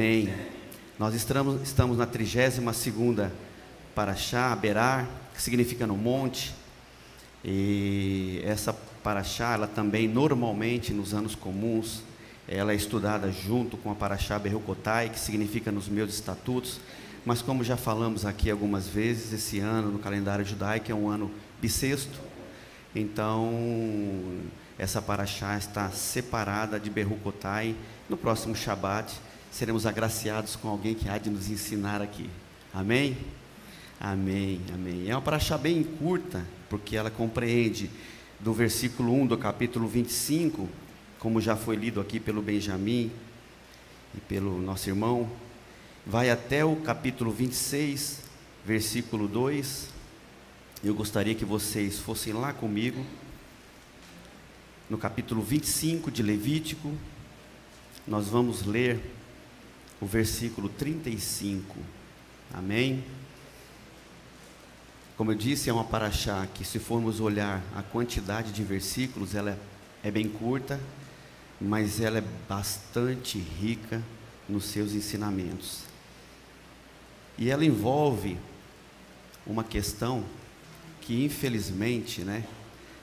Amém. Nós estamos na 32ª Paraxá, Berar, que significa no monte. E essa Paraxá, ela também normalmente nos anos comuns, ela é estudada junto com a Paraxá Berucotai, que significa nos meus estatutos. Mas como já falamos aqui algumas vezes, esse ano no calendário judaico é um ano bissexto. Então essa Paraxá está separada de Berucotai. No próximo Shabat seremos agraciados com alguém que há de nos ensinar aqui. Amém? Amém, amém. É uma Paraxá bem curta, porque ela compreende do versículo 1 do capítulo 25, como já foi lido aqui pelo Benjamin e pelo nosso irmão, vai até o capítulo 26, versículo 2. Eu gostaria que vocês fossem lá comigo, no capítulo 25 de Levítico. Nós vamos ler o versículo 35, amém? Como eu disse, é uma paraxá que, se formos olhar a quantidade de versículos, ela é bem curta, mas ela é bastante rica nos seus ensinamentos. E ela envolve uma questão que, infelizmente,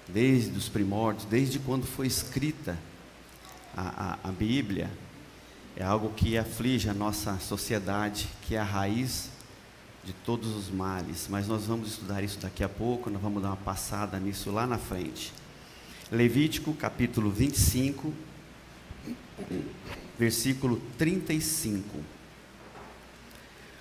desde os primórdios, desde quando foi escrita a Bíblia, é algo que aflige a nossa sociedade, que é a raiz de todos os males. Mas nós vamos estudar isso daqui a pouco, nós vamos dar uma passada nisso lá na frente. Levítico, capítulo 25, versículo 35.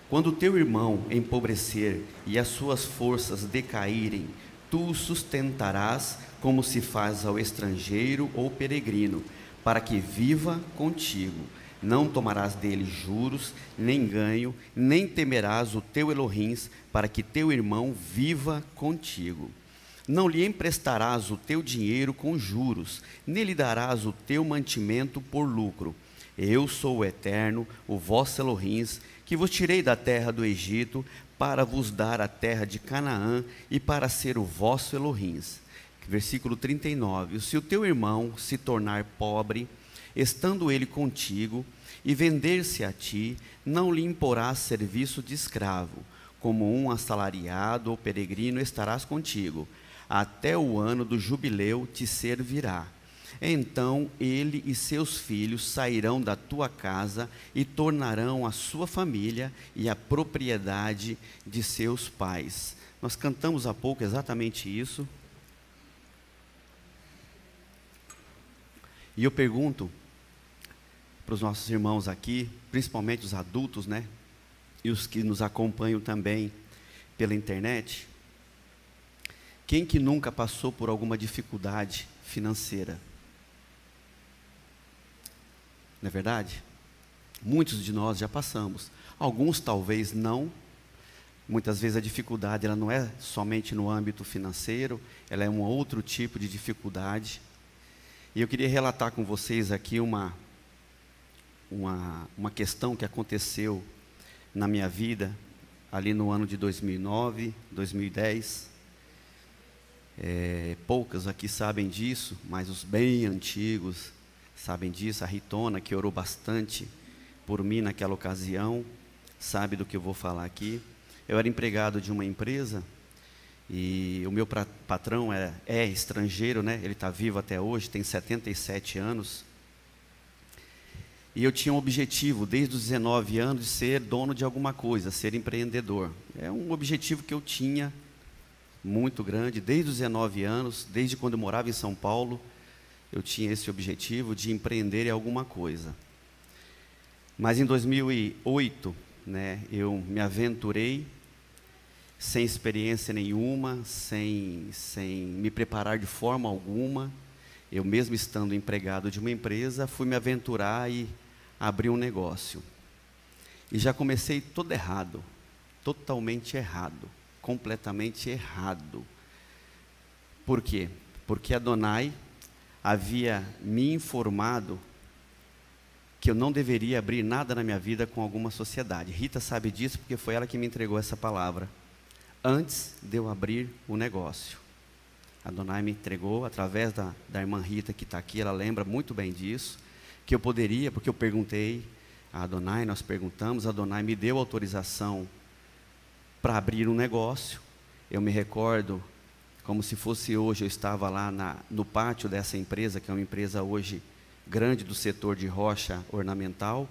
Quando teu irmão empobrecer e as suas forças decaírem, tu o sustentarás como se faz ao estrangeiro ou peregrino, para que viva contigo. Não tomarás dele juros, nem ganho, nem temerás o teu Elohim, para que teu irmão viva contigo. Não lhe emprestarás o teu dinheiro com juros, nem lhe darás o teu mantimento por lucro. Eu sou o Eterno, o vosso Elohim, que vos tirei da terra do Egito, para vos dar a terra de Canaã e para ser o vosso Elohim. Versículo 39. Se o teu irmão se tornar pobre, estando ele contigo, e vender-se a ti, não lhe imporás serviço de escravo, como um assalariado ou peregrino estarás contigo, até o ano do jubileu te servirá. Então ele e seus filhos sairão da tua casa e tornarão a sua família e a propriedade de seus pais. Nós cantamos há pouco exatamente isso. E eu pergunto para os nossos irmãos aqui, principalmente os adultos, e os que nos acompanham também pela internet, quem que nunca passou por alguma dificuldade financeira? Não é verdade? Muitos de nós já passamos, alguns talvez não. Muitas vezes a dificuldade ela não é somente no âmbito financeiro, ela é um outro tipo de dificuldade. E eu queria relatar com vocês aqui uma questão que aconteceu na minha vida, ali no ano de 2009, 2010. Poucas aqui sabem disso, mas os bem antigos sabem disso. A Ritona, que orou bastante por mim naquela ocasião, sabe do que eu vou falar aqui. Eu era empregado de uma empresa e o meu patrão é estrangeiro, ele está vivo até hoje, tem 77 anos. E eu tinha um objetivo, desde os 19 anos, de ser dono de alguma coisa, ser empreendedor. É um objetivo que eu tinha muito grande, desde os 19 anos, desde quando eu morava em São Paulo, eu tinha esse objetivo de empreender em alguma coisa. Mas em 2008, eu me aventurei, sem experiência nenhuma, sem me preparar de forma alguma. Eu mesmo estando empregado de uma empresa, fui me aventurar e abrir um negócio. E já comecei todo errado, totalmente errado, completamente errado. Por quê? Porque Adonai havia me informado que eu não deveria abrir nada na minha vida com alguma sociedade. Rita sabe disso porque foi ela que me entregou essa palavra. Antes de eu abrir o negócio, Adonai me entregou, através da irmã Rita que está aqui, ela lembra muito bem disso, que eu poderia, porque eu perguntei a Adonai, nós perguntamos, a Adonai me deu autorização para abrir um negócio. Eu me recordo, como se fosse hoje, eu estava lá no pátio dessa empresa, que é uma empresa hoje grande do setor de rocha ornamental,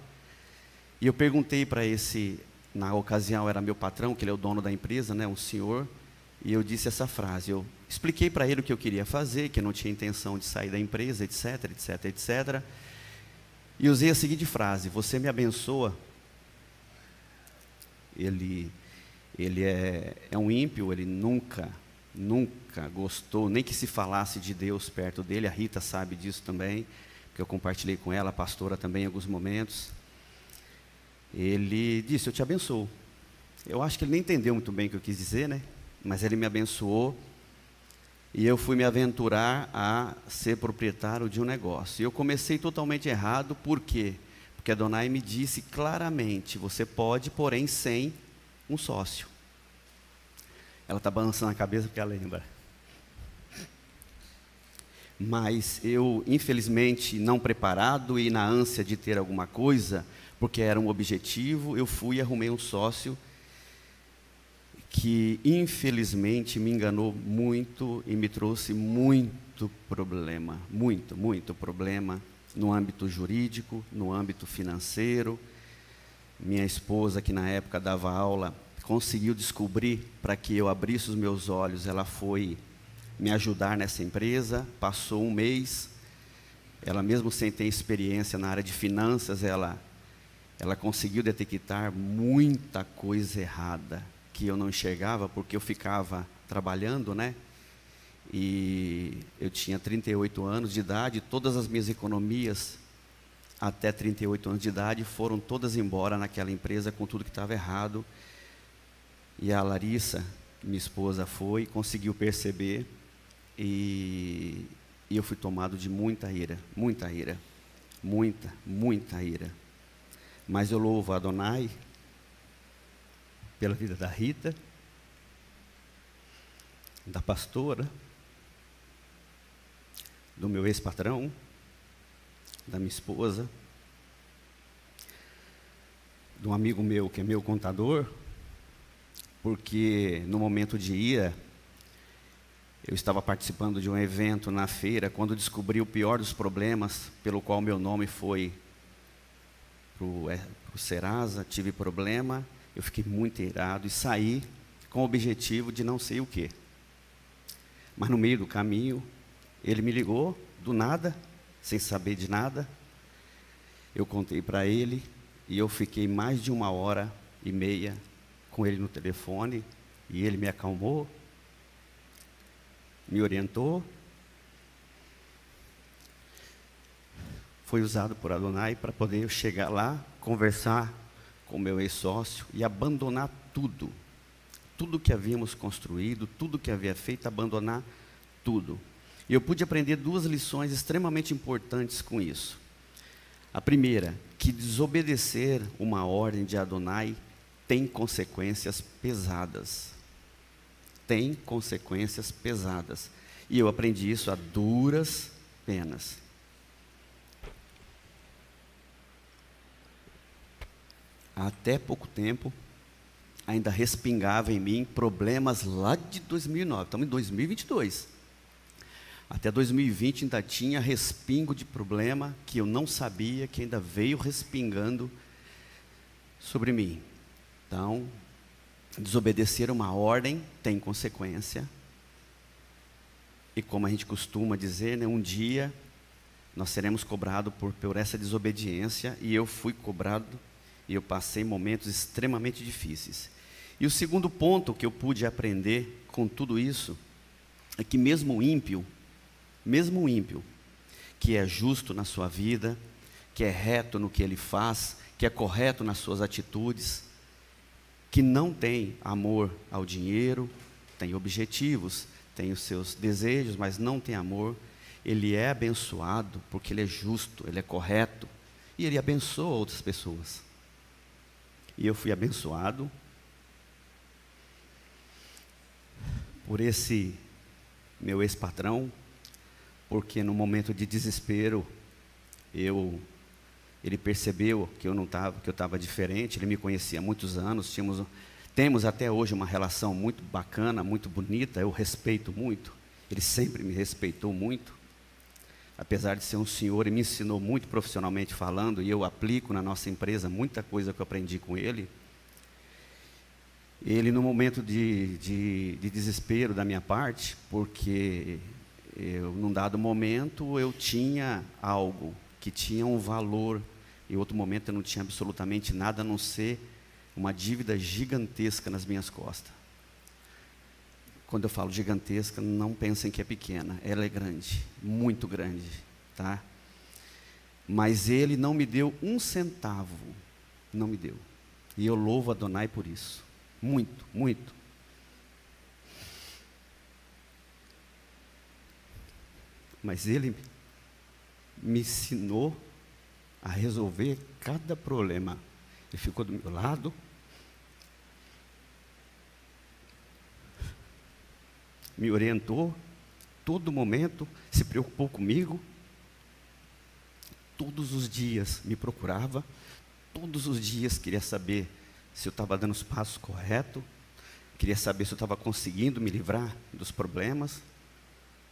e eu perguntei para esse, na ocasião era meu patrão, que ele é o dono da empresa, né, um senhor, e eu disse essa frase, eu expliquei para ele o que eu queria fazer, que eu não tinha intenção de sair da empresa, etc, etc, etc, e usei a seguinte frase: você me abençoa. Ele é um ímpio, ele nunca gostou, nem que se falasse de Deus perto dele. A Rita sabe disso também, porque eu compartilhei com ela, a pastora também em alguns momentos. Ele disse: eu te abençoo. Eu acho que ele nem entendeu muito bem o que eu quis dizer, né? Mas ele me abençoou, e eu fui me aventurar a ser proprietário de um negócio. E eu comecei totalmente errado, por quê? Porque a Adonai me disse claramente: você pode, porém sem um sócio. Ela está balançando a cabeça porque ela lembra. Mas eu, infelizmente, não preparado e na ânsia de ter alguma coisa, porque era um objetivo, eu fui e arrumei um sócio que, infelizmente, me enganou muito e me trouxe muito problema, muito problema no âmbito jurídico, no âmbito financeiro. Minha esposa, que na época dava aula, conseguiu descobrir para que eu abrisse os meus olhos. Ela foi me ajudar nessa empresa, passou um mês, ela mesmo sem ter experiência na área de finanças, ela conseguiu detectar muita coisa errada, que eu não enxergava, porque eu ficava trabalhando, né? E eu tinha 38 anos de idade, todas as minhas economias até 38 anos de idade foram todas embora naquela empresa com tudo que estava errado. E a Larissa, minha esposa, conseguiu perceber, e eu fui tomado de muita ira, muita ira. Mas eu louvo a Adonai pela vida da Rita, da pastora, do meu ex-patrão, da minha esposa, de um amigo meu que é meu contador, porque no momento de ira, eu estava participando de um evento na feira, quando descobri o pior dos problemas, pelo qual meu nome foi para o Serasa, tive problema, eu fiquei muito irado e saí com o objetivo de não sei o quê. Mas no meio do caminho, ele me ligou, do nada, sem saber de nada. Eu contei para ele, e eu fiquei mais de 1h30 com ele no telefone, e ele me acalmou, me orientou. Foi usado por Adonai para poder eu chegar lá, conversar com o meu ex-sócio e abandonar tudo que havíamos construído, tudo que havia feito, abandonar tudo. E eu pude aprender 2 lições extremamente importantes com isso. A primeira, que desobedecer uma ordem de Adonai tem consequências pesadas. Tem consequências pesadas. E eu aprendi isso a duras penas. Até pouco tempo, ainda respingava em mim problemas lá de 2009. Estamos em 2022. Até 2020 ainda tinha respingo de problema que eu não sabia, que ainda veio respingando sobre mim. Então, desobedecer uma ordem tem consequência. E como a gente costuma dizer, né, um dia nós seremos cobrados por essa desobediência, e eu fui cobrado, e eu passei momentos extremamente difíceis. E o segundo ponto que eu pude aprender com tudo isso, é que mesmo o ímpio, que é justo na sua vida, que é reto no que ele faz, que é correto nas suas atitudes, que não tem amor ao dinheiro, tem objetivos, tem os seus desejos, mas não tem amor, ele é abençoado porque ele é justo, ele é correto, e ele abençoa outras pessoas. E eu fui abençoado por esse meu ex-patrão, porque no momento de desespero, eu Ele percebeu que eu estava diferente. Ele me conhecia há muitos anos. Temos até hoje uma relação muito bacana, muito bonita. Eu respeito muito. Ele sempre me respeitou muito. Apesar de ser um senhor, ele me ensinou muito profissionalmente falando, e eu aplico na nossa empresa muita coisa que eu aprendi com ele. Ele, no momento de desespero da minha parte, porque num dado momento eu tinha algo que tinha um valor, e em outro momento eu não tinha absolutamente nada a não ser uma dívida gigantesca nas minhas costas. Quando eu falo gigantesca, não pensem que é pequena, ela é grande, muito grande, tá? Mas ele não me deu um centavo, não me deu. E eu louvo Adonai por isso, muito, muito. Mas ele me ensinou a resolver cada problema. Ele ficou do meu lado. Me orientou, todo momento, se preocupou comigo. Todos os dias me procurava, todos os dias queria saber se eu estava dando os passos corretos, queria saber se eu estava conseguindo me livrar dos problemas.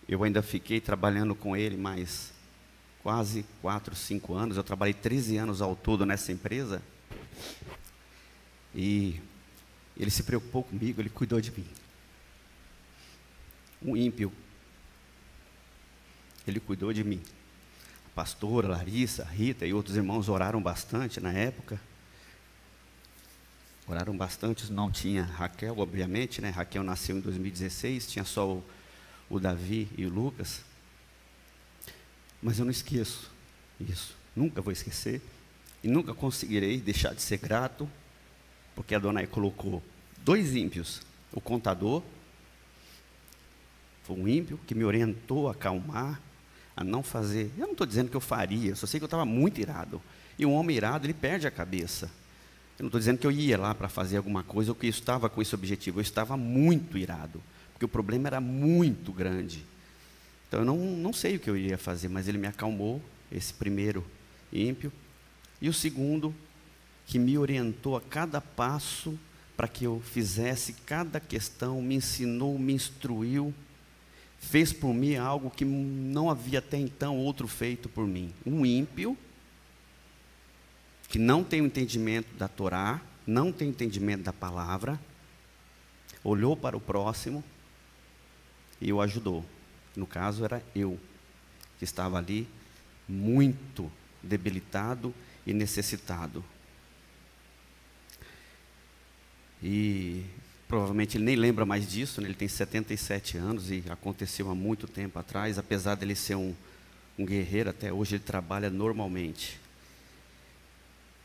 Eu ainda fiquei trabalhando com ele mais quase 4, 5 anos, eu trabalhei 13 anos ao todo nessa empresa, e ele se preocupou comigo, ele cuidou de mim. Um ímpio, ele cuidou de mim. A pastora, Larissa, Rita e outros irmãos oraram bastante na época. Oraram bastante, não tinha Raquel, obviamente, né? Raquel nasceu em 2016, tinha só o Davi e o Lucas. Mas eu não esqueço isso, nunca vou esquecer. E nunca conseguirei deixar de ser grato, porque a Adonai colocou 2 ímpios, o contador. Foi um ímpio que me orientou a acalmar, a não fazer. Eu não estou dizendo que eu faria, eu só sei que eu estava muito irado. E um homem irado, ele perde a cabeça. Eu não estou dizendo que eu ia lá para fazer alguma coisa ou que eu estava com esse objetivo. Eu estava muito irado, porque o problema era muito grande. Então eu não sei o que eu ia fazer, mas ele me acalmou, esse primeiro ímpio. E o segundo, que me orientou a cada passo para que eu fizesse cada questão, me ensinou, me instruiu. Fez por mim algo que não havia até então outro feito por mim. Um ímpio, que não tem o entendimento da Torá, não tem o entendimento da palavra, olhou para o próximo e o ajudou. No caso, era eu, que estava ali muito debilitado e necessitado. E provavelmente ele nem lembra mais disso, né? Ele tem 77 anos e aconteceu há muito tempo atrás. Apesar dele ser um guerreiro, até hoje ele trabalha normalmente.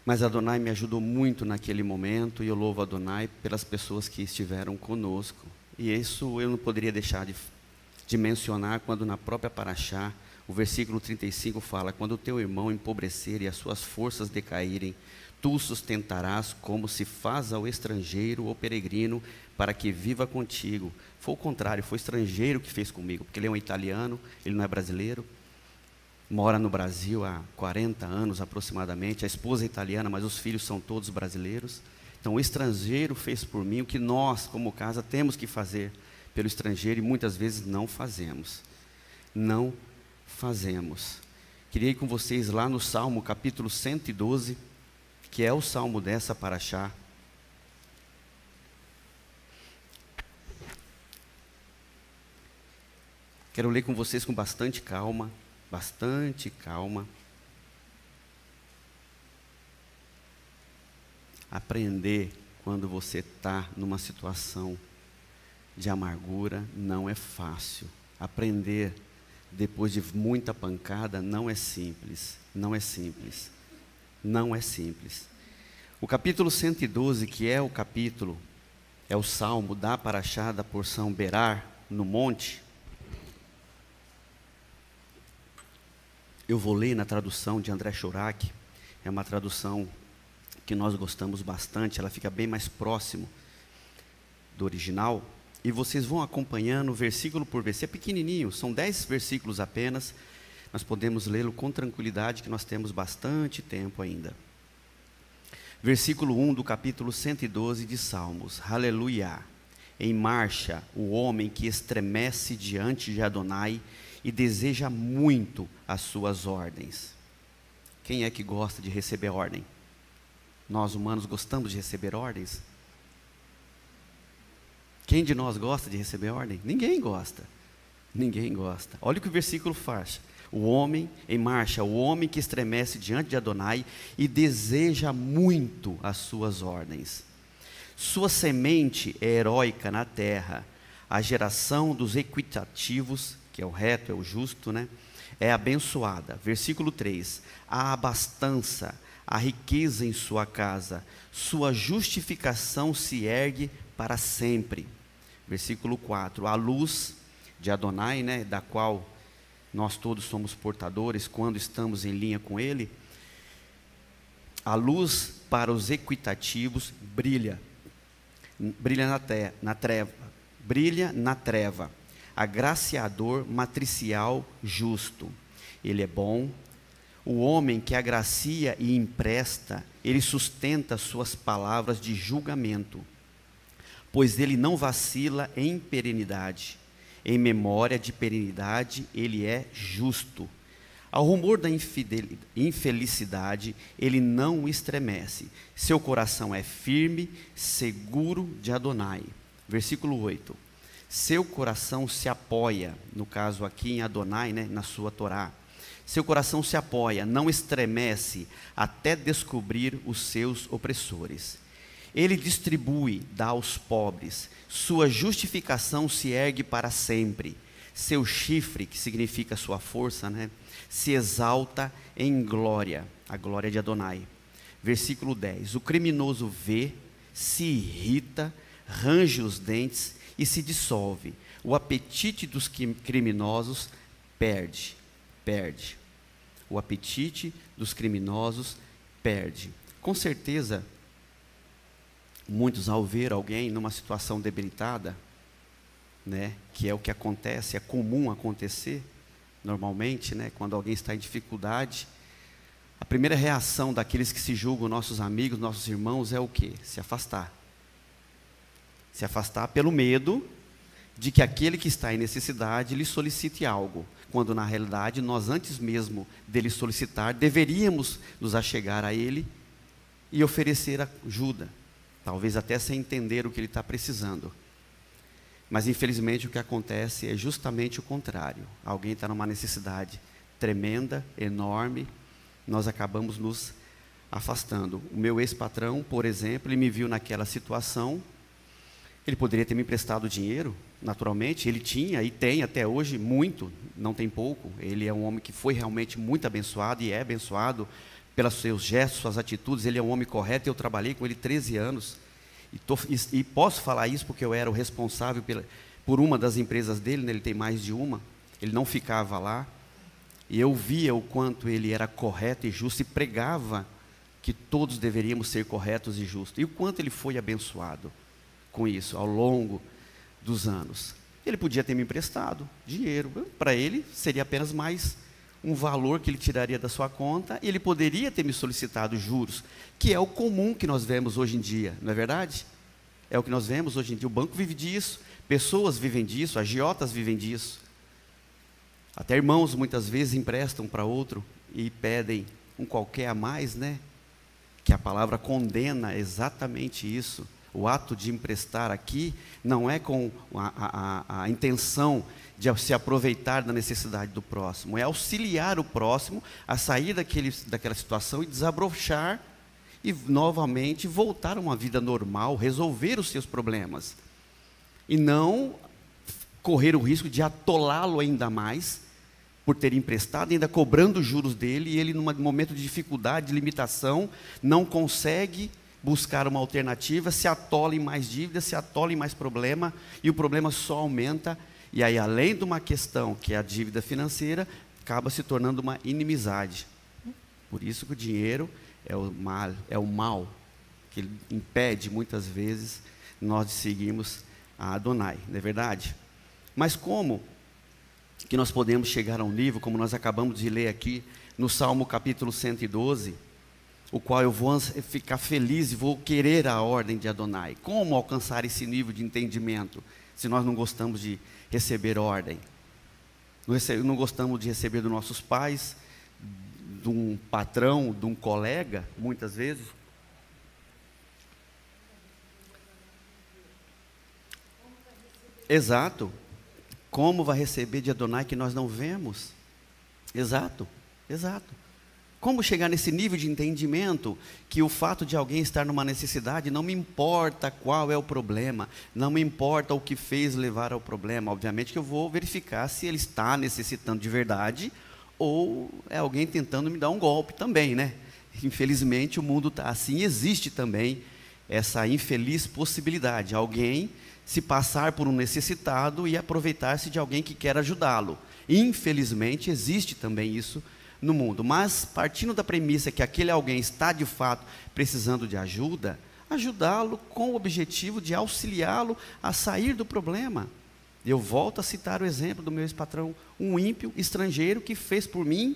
Mas Adonai me ajudou muito naquele momento, e eu louvo Adonai pelas pessoas que estiveram conosco. E isso eu não poderia deixar de mencionar quando na própria Paraxá, o versículo 35 fala: quando o teu irmão empobrecer e as suas forças decaírem, tu o sustentarás como se faz ao estrangeiro ou peregrino, para que viva contigo. Foi o contrário, foi o estrangeiro que fez comigo, porque ele é um italiano, ele não é brasileiro, mora no Brasil há 40 anos aproximadamente, a esposa é italiana, mas os filhos são todos brasileiros. Então o estrangeiro fez por mim o que nós, como casa, temos que fazer pelo estrangeiro, e muitas vezes não fazemos. Não fazemos. Queria ir com vocês lá no Salmo, capítulo 112, que é o salmo dessa paraxá. Quero ler com vocês com bastante calma, bastante calma. Aprender quando você está numa situação de amargura não é fácil. Aprender depois de muita pancada não é simples, não é simples. Não é simples. O capítulo 112, que é o capítulo, é o salmo da paraxá da porção Berar, no monte. Eu vou ler na tradução de André Chorak, é uma tradução que nós gostamos bastante, ela fica bem mais próximo do original, e vocês vão acompanhando versículo por versículo, é pequenininho, são 10 versículos apenas, nós podemos lê-lo com tranquilidade, que nós temos bastante tempo ainda. Versículo 1 do capítulo 112 de Salmos. Aleluia! Em marcha o homem que estremece diante de Adonai e deseja muito as suas ordens. Quem é que gosta de receber ordem? Nós humanos gostamos de receber ordens? Quem de nós gosta de receber ordem? Ninguém gosta. Ninguém gosta. Olha o que o versículo faz. O homem em marcha, o homem que estremece diante de Adonai e deseja muito as suas ordens. Sua semente é heróica na terra. A geração dos equitativos, que é o reto, é o justo, né? É abençoada. Versículo 3. A abastança, a riqueza em sua casa. Sua justificação se ergue para sempre. Versículo 4. A luz de Adonai, né, da qual nós todos somos portadores quando estamos em linha com Ele. A luz para os equitativos brilha na treva. Agraciador matricial justo. Ele é bom. O homem que agracia e empresta, ele sustenta suas palavras de julgamento, pois ele não vacila em perenidade. Em memória de perenidade, ele é justo. Ao rumor da infelicidade, ele não estremece. Seu coração é firme, seguro de Adonai. Versículo 8. Seu coração se apoia, no caso aqui em Adonai, né, na sua Torá. Seu coração se apoia, não estremece, até descobrir os seus opressores. Ele distribui, dá aos pobres. Sua justificação se ergue para sempre. Seu chifre, que significa sua força, né, se exalta em glória, a glória de Adonai. Versículo 10. O criminoso vê, se irrita, range os dentes e se dissolve. O apetite dos criminosos perde. O apetite dos criminosos perde. Com certeza, muitos, ao ver alguém numa situação debilitada, né, que é o que acontece, é comum acontecer, normalmente, né, quando alguém está em dificuldade, a primeira reação daqueles que se julgam nossos amigos, nossos irmãos, é o quê? Se afastar. Se afastar pelo medo de que aquele que está em necessidade lhe solicite algo, quando na realidade nós, antes mesmo dele solicitar, deveríamos nos achegar a ele e oferecer ajuda, talvez até sem entender o que ele está precisando. Mas infelizmente o que acontece é justamente o contrário. Alguém está numa necessidade tremenda, enorme, nós acabamos nos afastando. O meu ex-patrão, por exemplo, ele me viu naquela situação. Ele poderia ter me emprestado dinheiro, naturalmente, ele tinha e tem até hoje muito, não tem pouco. Ele é um homem que foi realmente muito abençoado e é abençoado pelos seus gestos, suas atitudes. Ele é um homem correto. Eu trabalhei com ele 13 anos e posso falar isso porque eu era o responsável por uma das empresas dele, né? Ele tem mais de uma. Ele não ficava lá e eu via o quanto ele era correto e justo e pregava que todos deveríamos ser corretos e justos, e o quanto ele foi abençoado com isso ao longo dos anos. Ele podia ter me emprestado dinheiro, para ele seria apenas mais um valor que ele tiraria da sua conta, e ele poderia ter me solicitado juros, que é o comum que nós vemos hoje em dia, não é verdade? É o que nós vemos hoje em dia. O banco vive disso, pessoas vivem disso, agiotas vivem disso. Até irmãos muitas vezes emprestam para outro e pedem um qualquer a mais, né? Que a palavra condena exatamente isso. O ato de emprestar aqui não é com a intenção de se aproveitar da necessidade do próximo, é auxiliar o próximo a sair daquela situação e desabrochar e novamente voltar a uma vida normal, resolver os seus problemas. E não correr o risco de atolá-lo ainda mais, por ter emprestado, ainda cobrando os juros dele, e ele, num momento de dificuldade, de limitação, não consegue buscar uma alternativa, se atola em mais dívidas, se atola em mais problema, e o problema só aumenta, e aí, além de uma questão que é a dívida financeira, acaba se tornando uma inimizade. Por isso que o dinheiro é o mal que impede muitas vezes nós de seguirmos a Adonai, não é verdade? Mas como que nós podemos chegar a um nível, como nós acabamos de ler aqui, no Salmo capítulo 112, o qual eu vou ficar feliz e vou querer a ordem de Adonai. Como alcançar esse nível de entendimento, se nós não gostamos de receber ordem? Não gostamos de receber dos nossos pais, de um patrão, de um colega, muitas vezes. Exato. Como vai receber de Adonai que nós não vemos? Exato, exato. Como chegar nesse nível de entendimento que o fato de alguém estar numa necessidade, não me importa qual é o problema, não me importa o que fez levar ao problema, obviamente que eu vou verificar se ele está necessitando de verdade ou é alguém tentando me dar um golpe também, né? Infelizmente o mundo está assim, existe também essa infeliz possibilidade, alguém se passar por um necessitado e aproveitar-se de alguém que quer ajudá-lo. Infelizmente existe também isso no mundo, mas partindo da premissa que aquele alguém está de fato precisando de ajuda, ajudá-lo com o objetivo de auxiliá-lo a sair do problema. Eu volto a citar o exemplo do meu ex-patrão, um ímpio estrangeiro que fez por mim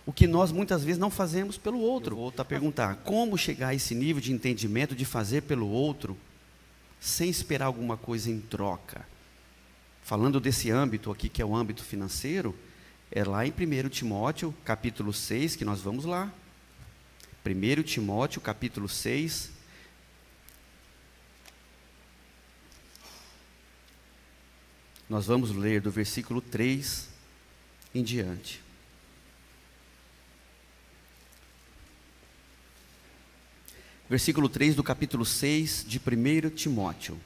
o que nós muitas vezes não fazemos pelo outro. Eu volto a perguntar, como chegar a esse nível de entendimento de fazer pelo outro sem esperar alguma coisa em troca? Falando desse âmbito aqui, que é o âmbito financeiro, é lá em 1 Timóteo, capítulo 6, que nós vamos lá. 1 Timóteo, capítulo 6. Nós vamos ler do versículo 3 em diante. Versículo 3 do capítulo 6 de 1 Timóteo.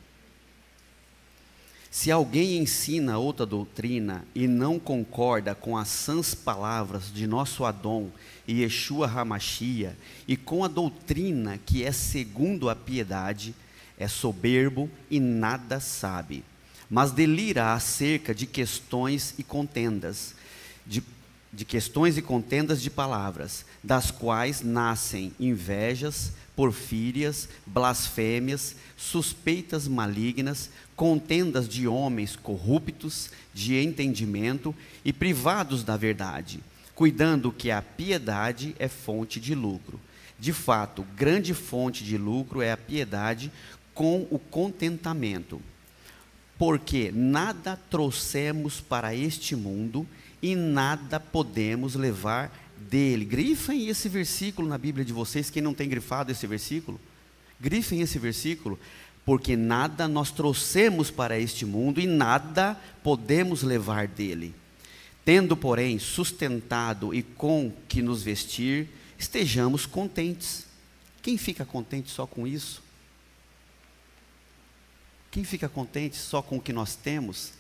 Se alguém ensina outra doutrina e não concorda com as sãs palavras de nosso Adão e Yeshua Hamashia e com a doutrina que é segundo a piedade, é soberbo e nada sabe, mas delira acerca de questões e contendas, de questões e contendas de palavras, das quais nascem invejas, porfírias, blasfêmias, suspeitas malignas, contendas de homens corruptos de entendimento e privados da verdade, cuidando que a piedade é fonte de lucro. De fato, grande fonte de lucro é a piedade com o contentamento. Porque nada trouxemos para este mundo e nada podemos levar dele. Grifem esse versículo na Bíblia de vocês, quem não tem grifado esse versículo, grifem esse versículo, porque nada nós trouxemos para este mundo e nada podemos levar dele. Tendo, porém, sustentado e com que nos vestir, estejamos contentes. Quem fica contente só com isso? Quem fica contente só com o que nós temos?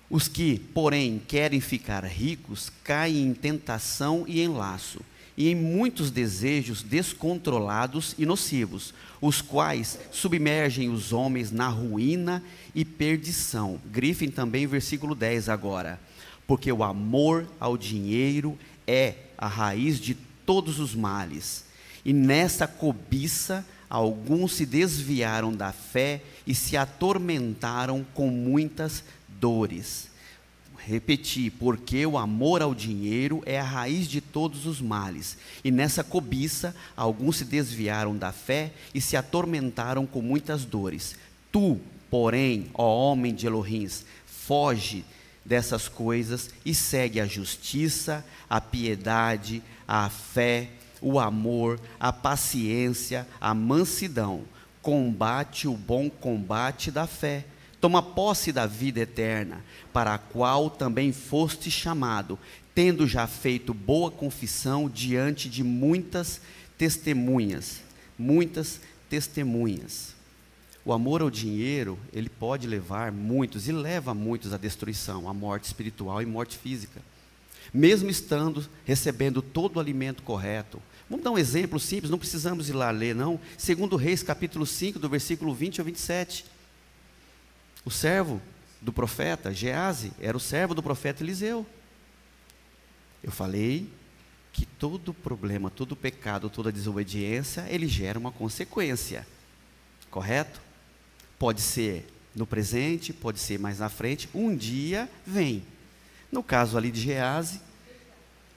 Os que, porém, querem ficar ricos, caem em tentação e em laço, e em muitos desejos descontrolados e nocivos, os quais submergem os homens na ruína e perdição. Grifem também o versículo 10 agora. Porque o amor ao dinheiro é a raiz de todos os males, e nessa cobiça alguns se desviaram da fé e se atormentaram com muitas dores. Repetir, porque o amor ao dinheiro é a raiz de todos os males, e nessa cobiça alguns se desviaram da fé e se atormentaram com muitas dores. Tu, porém, ó homem de Elohim, foge dessas coisas e segue a justiça, a piedade, a fé, o amor, a paciência, a mansidão. Combate o bom combate da fé. Toma posse da vida eterna, para a qual também foste chamado, tendo já feito boa confissão diante de muitas testemunhas. Muitas testemunhas. O amor ao dinheiro, ele pode levar muitos, e leva muitos à destruição, à morte espiritual e morte física. Mesmo recebendo todo o alimento correto. Vamos dar um exemplo simples, não precisamos ir lá ler, não. 2 Reis, capítulo 5, do versículo 20 ao 27. O servo do profeta, Geazi, era o servo do profeta Eliseu. Eu falei que todo problema, todo pecado, toda desobediência, ele gera uma consequência. Correto? Pode ser no presente, pode ser mais na frente, um dia vem. No caso ali de Geazi,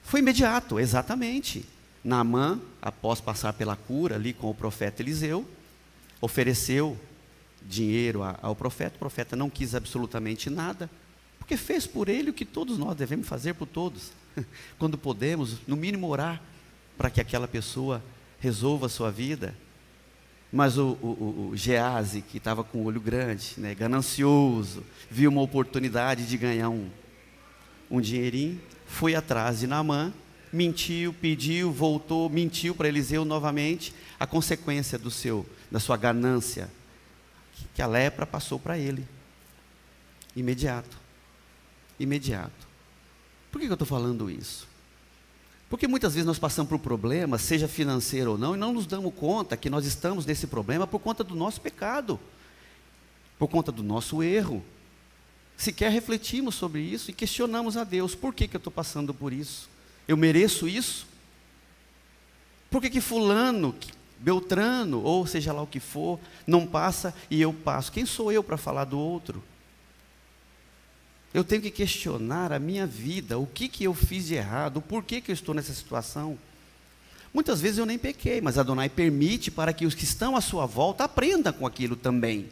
foi imediato, exatamente. Naamã, após passar pela cura ali com o profeta Eliseu, ofereceu dinheiro ao profeta. O profeta não quis absolutamente nada, porque fez por ele o que todos nós devemos fazer por todos. Quando podemos, no mínimo orar para que aquela pessoa resolva a sua vida. Mas o Geazi, que estava com o olho grande, né, ganancioso, viu uma oportunidade de ganhar um dinheirinho, foi atrás de Naamã, mentiu, pediu, voltou, mentiu para Eliseu novamente. A consequência da sua ganância, que a lepra passou para ele. Imediato. Por que eu estou falando isso? Porque muitas vezes nós passamos por problemas, seja financeiro ou não, e não nos damos conta que nós estamos nesse problema por conta do nosso pecado, por conta do nosso erro. Sequer refletimos sobre isso e questionamos a Deus: por que eu estou passando por isso? Eu mereço isso? Por que fulano, Beltrano, ou seja lá o que for, não passa e eu passo? Quem sou eu para falar do outro? Eu tenho que questionar a minha vida, o que eu fiz de errado, o porquê que eu estou nessa situação. Muitas vezes eu nem pequei, mas Adonai permite para que os que estão à sua volta aprendam com aquilo também.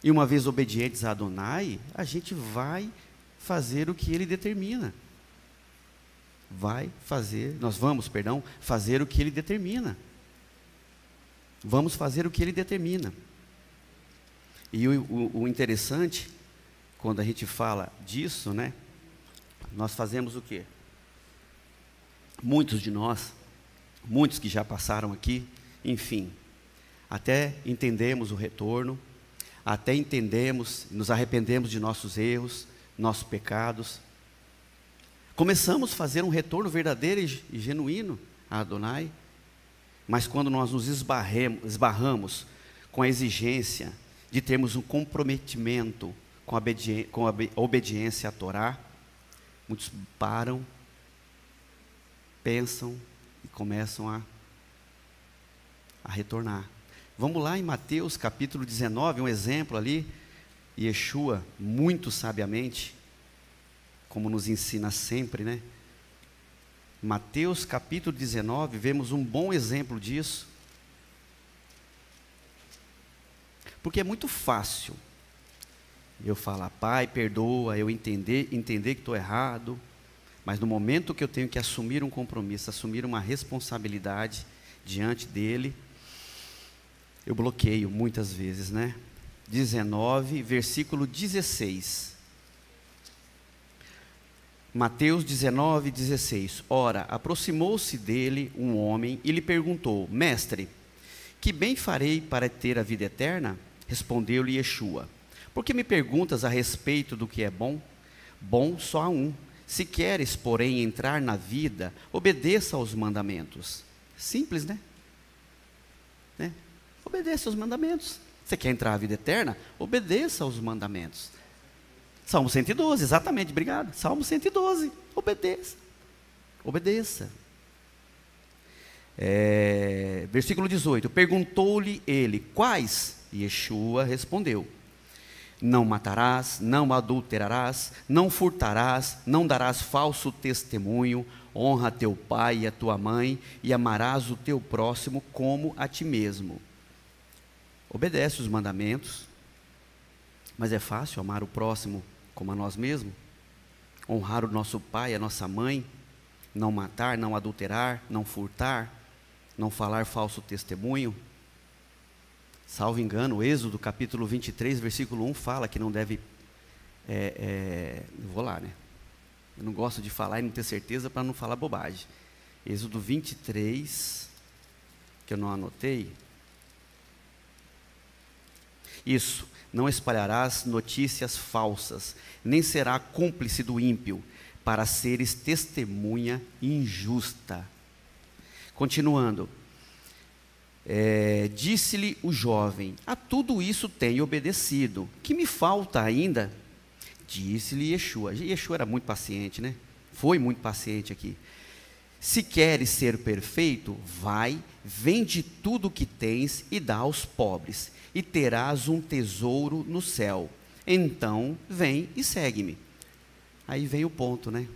E uma vez obedientes a Adonai, a gente vai fazer o que Ele determina. Nós vamos fazer o que Ele determina. Vamos fazer o que Ele determina. E o interessante, quando a gente fala disso, né? Nós fazemos o quê? Muitos de nós, muitos que já passaram aqui, enfim, até entendemos o retorno, até entendemos, nos arrependemos de nossos erros, nossos pecados. Começamos a fazer um retorno verdadeiro e genuíno a Adonai, mas quando nós nos esbarramos com a exigência de termos um comprometimento com a obediência à Torá, muitos param, pensam e começam a retornar. Vamos lá em Mateus capítulo 19, um exemplo ali. Yeshua, muito sabiamente, como nos ensina sempre, né? Mateus capítulo 19, vemos um bom exemplo disso. Porque é muito fácil eu falar: Pai, perdoa, eu entender que estou errado, mas no momento que eu tenho que assumir um compromisso, assumir uma responsabilidade diante dele, eu bloqueio muitas vezes, né? 19, versículo 16. Mateus 19, 16. Ora, aproximou-se dele um homem e lhe perguntou: Mestre, que bem farei para ter a vida eterna? Respondeu-lhe Yeshua: por que me perguntas a respeito do que é bom? Bom só há um. Se queres, porém, entrar na vida, obedeça aos mandamentos. Simples, né? Obedeça aos mandamentos. Você quer entrar na vida eterna? Obedeça aos mandamentos. Salmo 112, exatamente, obrigado. Salmo 112, obedeça. Versículo 18, perguntou-lhe ele: quais? Yeshua respondeu: não matarás, não adulterarás, não furtarás, não darás falso testemunho, honra teu pai e a tua mãe, e amarás o teu próximo como a ti mesmo. Obedece os mandamentos, mas é fácil amar o próximo como a nós mesmos? Honrar o nosso pai, a nossa mãe, não matar, não adulterar, não furtar, não falar falso testemunho? Salvo engano, Êxodo capítulo 23, versículo 1 fala que não deve, vou lá, né? Eu não gosto de falar e não ter certeza para não falar bobagem. Êxodo 23, que eu não anotei. Isso, não espalharás notícias falsas, nem será cúmplice do ímpio, para seres testemunha injusta. Continuando. Disse-lhe o jovem: a tudo isso tenho obedecido, que me falta ainda? Disse-lhe Yeshua. Yeshua era muito paciente, né? Foi muito paciente aqui. Se queres ser perfeito, vai, vende tudo o que tens e dá aos pobres, e terás um tesouro no céu. Então, vem e segue-me. Aí vem o ponto, né?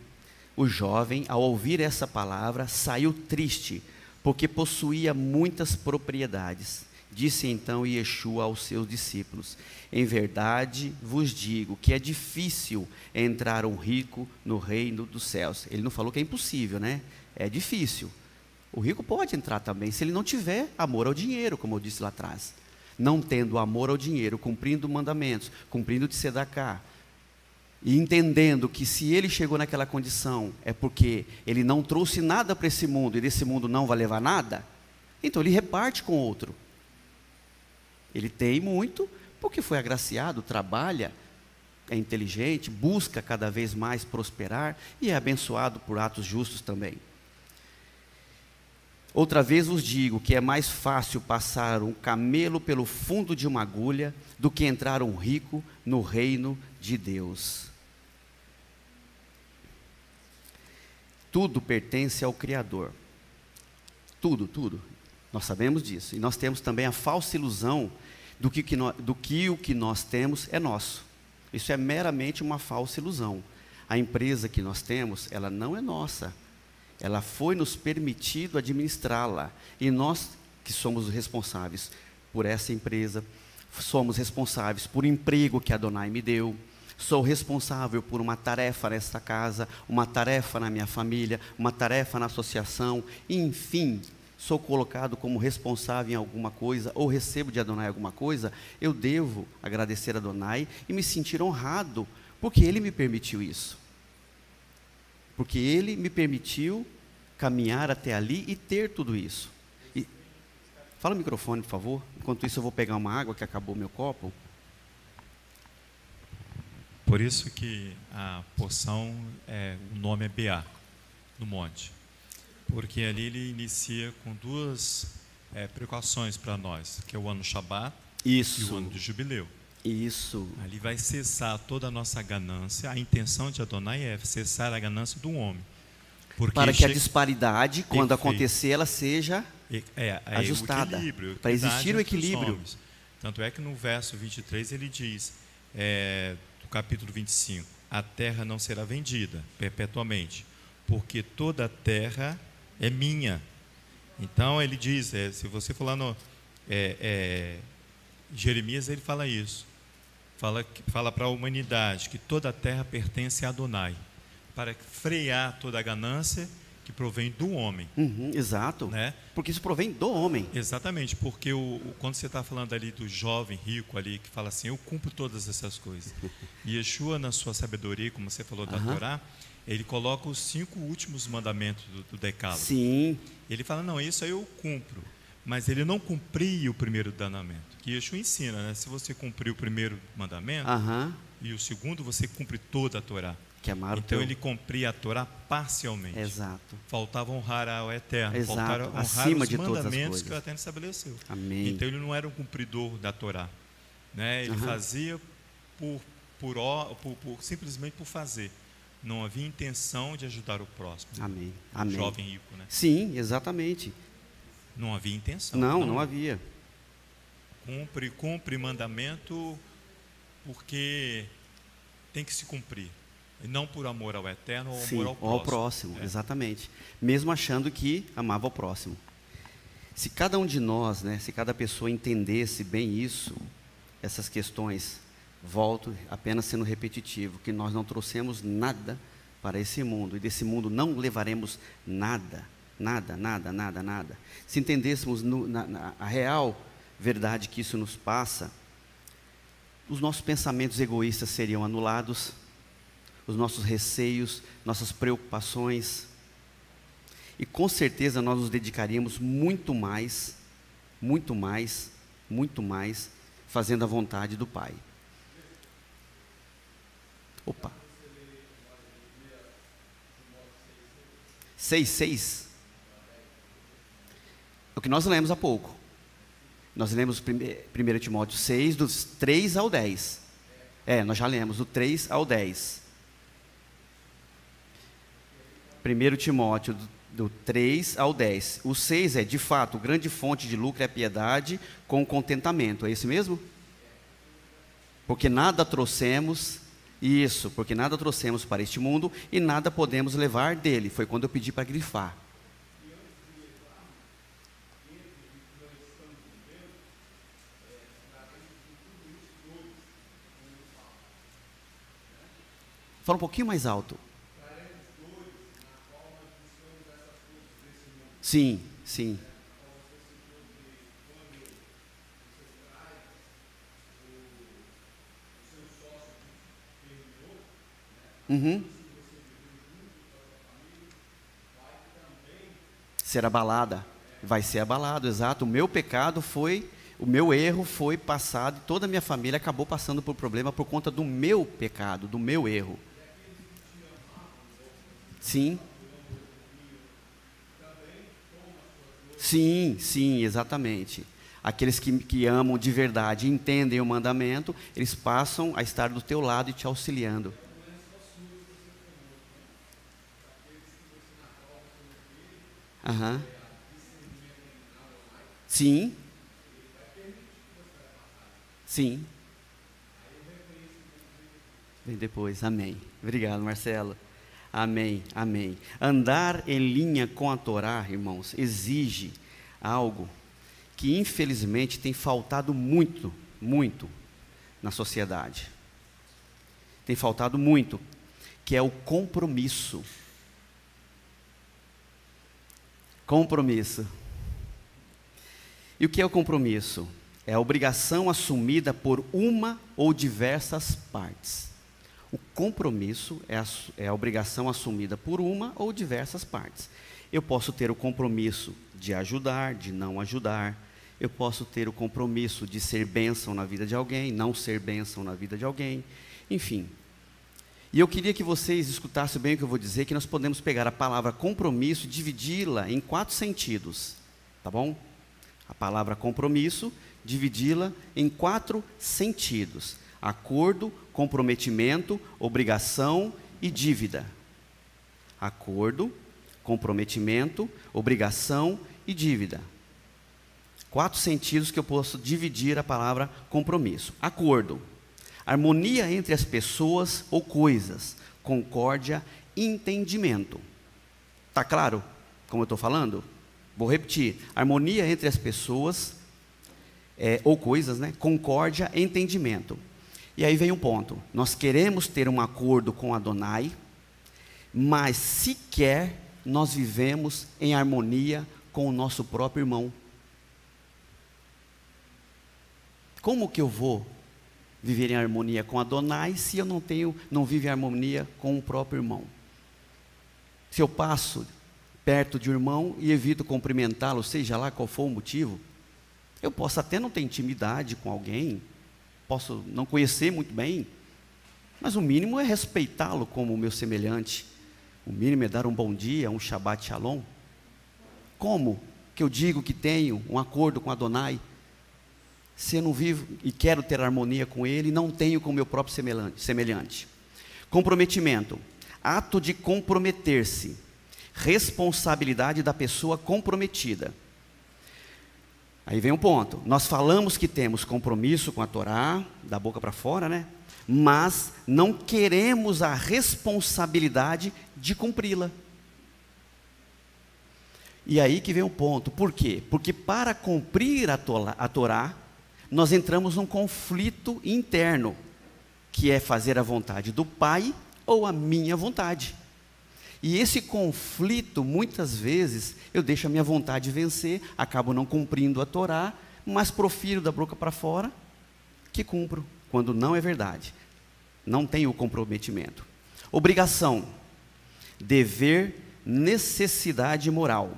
O jovem, ao ouvir essa palavra, saiu triste, porque possuía muitas propriedades. Disse então Yeshua aos seus discípulos: em verdade vos digo que é difícil entrar um rico no reino dos céus. Ele não falou que é impossível, né? É difícil. O rico pode entrar também, se ele não tiver amor ao dinheiro, como eu disse lá atrás. Não tendo amor ao dinheiro, cumprindo mandamentos, cumprindo de tzedakah, e entendendo que se ele chegou naquela condição, é porque ele não trouxe nada para esse mundo, e desse mundo não vai levar nada, então ele reparte com outro. Ele tem muito, porque foi agraciado, trabalha, é inteligente, busca cada vez mais prosperar, e é abençoado por atos justos também. Outra vez vos digo que é mais fácil passar um camelo pelo fundo de uma agulha do que entrar um rico no reino de Deus. Tudo pertence ao Criador. Tudo, tudo. Nós sabemos disso. E nós temos também a falsa ilusão do que o que nós temos é nosso. Isso é meramente uma falsa ilusão. A empresa que nós temos, ela não é nossa. Ela foi nos permitido administrá-la. E nós que somos os responsáveis por essa empresa, somos responsáveis por um emprego que Adonai me deu, sou responsável por uma tarefa nesta casa, uma tarefa na minha família, uma tarefa na associação, enfim, sou colocado como responsável em alguma coisa, ou recebo de Adonai alguma coisa, eu devo agradecer a Adonai e me sentir honrado, porque Ele me permitiu isso. Porque Ele me permitiu caminhar até ali e ter tudo isso. E, fala o microfone, por favor. Enquanto isso eu vou pegar uma água que acabou meu copo. Por isso que a porção, o nome é Beá, no monte. Porque ali ele inicia com duas precauções para nós, que é o ano Shabat e o ano do jubileu. Isso. Ali vai cessar toda a nossa ganância. A intenção de Adonai é cessar a ganância do homem. Para que a disparidade, quando acontecer, ela seja ajustada. Para existir o equilíbrio. Tanto é que no verso 23 ele diz, do capítulo 25, a terra não será vendida perpetuamente, porque toda a terra é minha. Então ele diz, se você for lá no Jeremias, ele fala isso. Fala para a humanidade que toda a terra pertence a Adonai, para frear toda a ganância que provém do homem. Exato, né? Porque isso provém do homem. Exatamente, porque quando você está falando ali do jovem rico ali, que fala assim, eu cumpro todas essas coisas. E Yeshua, na sua sabedoria, como você falou da Torá, ele coloca os 5 últimos mandamentos do Decálogo. Sim. Ele fala, não, isso aí eu cumpro. Mas ele não cumpria o primeiro mandamento. Que Yeshua ensina, né? Se você cumprir o primeiro mandamento, e o segundo, você cumpre toda a Torá. Que amar então ele cumpria a Torá parcialmente. Exato. Faltava honrar ao Eterno. Exato. Faltava honrar acima os de todas as mandamentos coisas que o Eterno estabeleceu. Amém. Então ele não era um cumpridor da Torá, né? Ele fazia simplesmente por fazer. Não havia intenção de ajudar o próximo. Amém. O Amém. jovem rico, né? Sim, exatamente. Não havia intenção. Não havia. Cumpre mandamento porque tem que se cumprir. E não por amor ao Eterno ou amor ao próximo. Ao próximo, exatamente. Mesmo achando que amava o próximo. Se cada um de nós, né, se cada pessoa entendesse bem isso, essas questões, volto apenas sendo repetitivo, que nós não trouxemos nada para esse mundo, e desse mundo não levaremos nada. Nada, nada, nada, nada. Se entendêssemos a real verdade que isso nos passa, os nossos pensamentos egoístas seriam anulados, os nossos receios, nossas preocupações, e com certeza nós nos dedicaríamos muito mais, fazendo a vontade do Pai. Opa. 6:6. O que nós lemos há pouco. Nós lemos 1 Timóteo 6, dos 3 ao 10. Nós já lemos do 3 ao 10. 1 Timóteo Do 3 ao 10. O 6 é, de fato, grande fonte de lucro é a piedade com contentamento. É isso mesmo? Porque nada trouxemos, isso, porque nada trouxemos para este mundo e nada podemos levar dele. Foi quando eu pedi para grifar. Fala um pouquinho mais alto. Sim, sim. Uhum. Ser abalada. Vai ser abalado, exato. O meu pecado foi, o meu erro foi passado, e toda a minha família acabou passando por problema por conta do meu pecado, do meu erro. Sim. Sim, sim, exatamente. Aqueles que amam de verdade, entendem o mandamento, eles passam a estar do teu lado e te auxiliando. Aham. Sim, sim. Vem depois, amém. Obrigado, Marcelo. Amém, amém. Andar em linha com a Torá, irmãos, exige algo que infelizmente tem faltado muito, muito na sociedade. Tem faltado muito, que é o compromisso. Compromisso. E o que é o compromisso? É a obrigação assumida por uma ou diversas partes. O compromisso é a obrigação assumida por uma ou diversas partes. Eu posso ter o compromisso de ajudar, de não ajudar. Eu posso ter o compromisso de ser bênção na vida de alguém, não ser bênção na vida de alguém. Enfim. E eu queria que vocês escutassem bem o que eu vou dizer, que nós podemos pegar a palavra compromisso e dividi-la em 4 sentidos. Tá bom? A palavra compromisso, dividi-la em 4 sentidos. Acordo, comprometimento, obrigação e dívida. Acordo, comprometimento, obrigação e dívida. 4 sentidos que eu posso dividir a palavra compromisso. Acordo, harmonia entre as pessoas ou coisas, concórdia, entendimento. Tá claro como eu estou falando? Vou repetir, harmonia entre as pessoas ou coisas, né? Concórdia, entendimento. E aí vem um ponto, nós queremos ter um acordo com Adonai, mas sequer nós vivemos em harmonia com o nosso próprio irmão. Como que eu vou viver em harmonia com Adonai se eu não vivo em harmonia com o próprio irmão? Se eu passo perto de um irmão e evito cumprimentá-lo, seja lá qual for o motivo, eu posso até não ter intimidade com alguém, posso não conhecer muito bem, mas o mínimo é respeitá-lo como o meu semelhante. O mínimo é dar um bom dia, um Shabbat Shalom. Como que eu digo que tenho um acordo com Adonai, se eu não vivo e quero ter harmonia com Ele, não tenho com o meu próprio semelhante? Comprometimento, ato de comprometer-se, responsabilidade da pessoa comprometida. Aí vem um ponto, nós falamos que temos compromisso com a Torá, da boca para fora, né? Mas não queremos a responsabilidade de cumpri-la. E aí que vem um ponto, por quê? Porque para cumprir a Torá, nós entramos num conflito interno, que é fazer a vontade do Pai ou a minha vontade. E esse conflito, muitas vezes, eu deixo a minha vontade vencer, acabo não cumprindo a Torá, mas profiro da boca para fora que cumpro, quando não é verdade. Não tenho o comprometimento. Obrigação, dever, necessidade moral.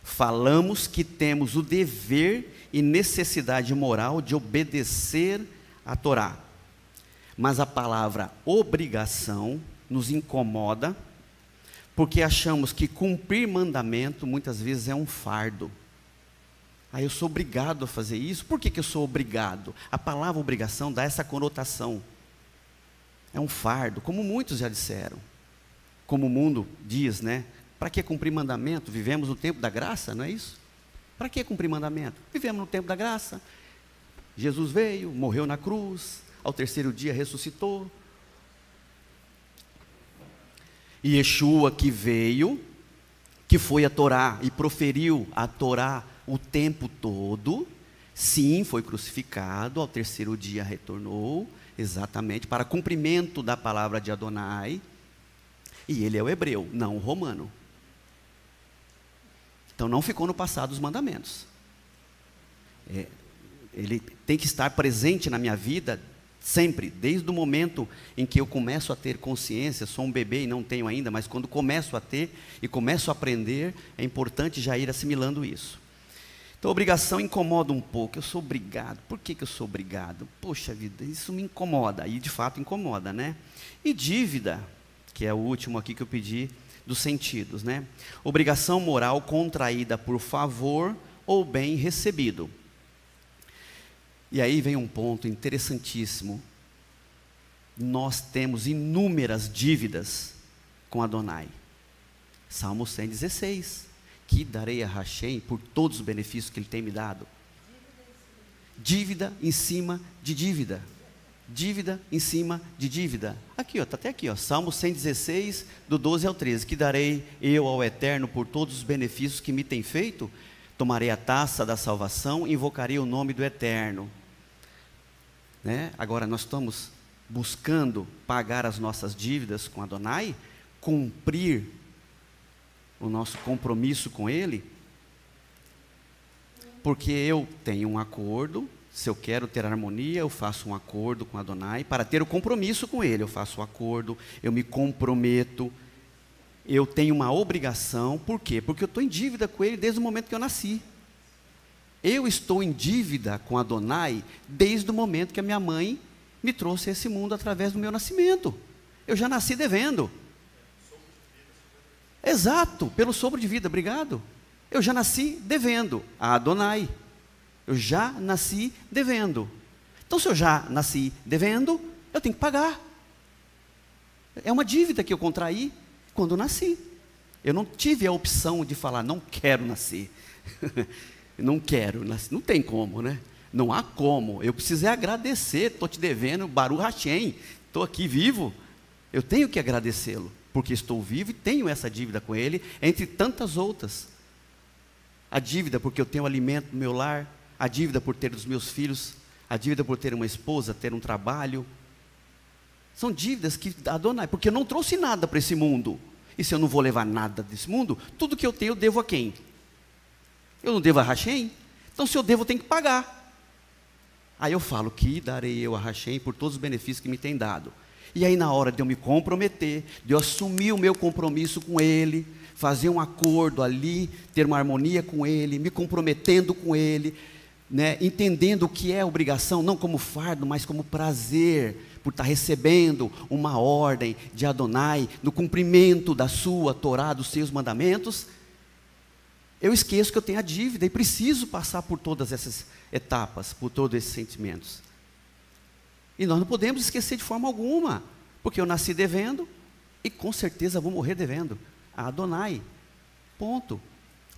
Falamos que temos o dever e necessidade moral de obedecer a Torá. Mas a palavra obrigação nos incomoda, porque achamos que cumprir mandamento muitas vezes é um fardo. Eu sou obrigado a fazer isso. Por que eu sou obrigado? A palavra obrigação dá essa conotação. É um fardo, como muitos já disseram. Como o mundo diz, né? Para que cumprir mandamento? Vivemos no tempo da graça, não é isso? Para que cumprir mandamento? Vivemos no tempo da graça. Jesus veio, morreu na cruz, ao terceiro dia ressuscitou. E Yeshua que veio, que foi a Torá e proferiu a Torá o tempo todo, sim, foi crucificado, ao terceiro dia retornou, exatamente, para cumprimento da palavra de Adonai, e ele é o hebreu, não o romano. Então não ficou no passado os mandamentos. Ele tem que estar presente na minha vida sempre, desde o momento em que eu começo a ter consciência. Sou um bebê e não tenho ainda, mas quando começo a ter e começo a aprender, é importante já ir assimilando isso. Então a obrigação incomoda um pouco. Eu sou obrigado. Por que eu sou obrigado? Poxa vida, isso me incomoda, e de fato incomoda, né? E dívida, que é o último aqui que eu pedi, dos sentidos, né? Obrigação moral contraída por favor ou bem recebido. E aí vem um ponto interessantíssimo. Nós temos inúmeras dívidas com Adonai. Salmo 116. Que darei a Hashem por todos os benefícios que Ele tem me dado. Dívida em cima de dívida. Dívida em cima de dívida. Aqui, ó, está até aqui, ó, Salmo 116, do 12 ao 13. Que darei eu ao Eterno por todos os benefícios que me tem feito? Tomarei a taça da salvação, invocarei o nome do Eterno. Né? Agora nós estamos buscando pagar as nossas dívidas com Adonai, cumprir o nosso compromisso com Ele, porque eu tenho um acordo. Se eu quero ter harmonia, eu faço um acordo com Adonai. Para ter o compromisso com Ele, eu faço um acordo, eu me comprometo, eu tenho uma obrigação. Por quê? Porque eu estou em dívida com Ele desde o momento que eu nasci. Eu estou em dívida com Adonai desde o momento que a minha mãe me trouxe a esse mundo através do meu nascimento. Eu já nasci devendo. Exato, pelo sopro de vida, obrigado. Eu já nasci devendo a Adonai. Eu já nasci devendo. Então, se eu já nasci devendo, eu tenho que pagar. É uma dívida que eu contraí quando nasci. Eu não tive a opção de falar, não quero nascer. Não quero nascer. Não tem como, né? Não há como. Eu precisei agradecer. Estou te devendo, Baruch Hashem. Estou aqui vivo. Eu tenho que agradecê-lo, porque estou vivo e tenho essa dívida com Ele, entre tantas outras. A dívida porque eu tenho alimento no meu lar, a dívida por ter os meus filhos, a dívida por ter uma esposa, ter um trabalho. São dívidas que Adonai, porque eu não trouxe nada para esse mundo. E se eu não vou levar nada desse mundo, tudo que eu tenho eu devo a quem? Eu não devo a Hashem? Então se eu devo, eu tenho que pagar. Aí eu falo, que darei eu a Hashem por todos os benefícios que me tem dado. E aí na hora de eu me comprometer, de eu assumir o meu compromisso com Ele, fazer um acordo ali, ter uma harmonia com Ele, me comprometendo com Ele, né, entendendo o que é obrigação, não como fardo, mas como prazer, por estar recebendo uma ordem de Adonai, no cumprimento da sua Torá, dos seus mandamentos, eu esqueço que eu tenho a dívida e preciso passar por todas essas etapas, por todos esses sentimentos. E nós não podemos esquecer de forma alguma, porque eu nasci devendo e com certeza vou morrer devendo a Adonai. Ponto.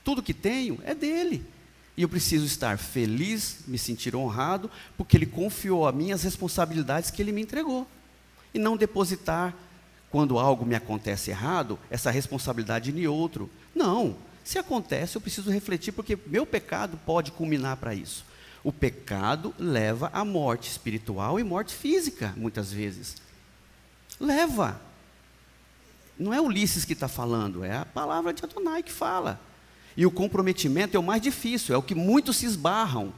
Tudo que tenho é dele. E eu preciso estar feliz, me sentir honrado, porque Ele confiou a mim as responsabilidades que Ele me entregou. E não depositar, quando algo me acontece errado, essa responsabilidade em outro. Não. Se acontece, eu preciso refletir, porque meu pecado pode culminar para isso. O pecado leva à morte espiritual e morte física, muitas vezes. Leva. Não é Ulisses que está falando, é a palavra de Adonai que fala. E o comprometimento é o mais difícil, é o que muitos se esbarram.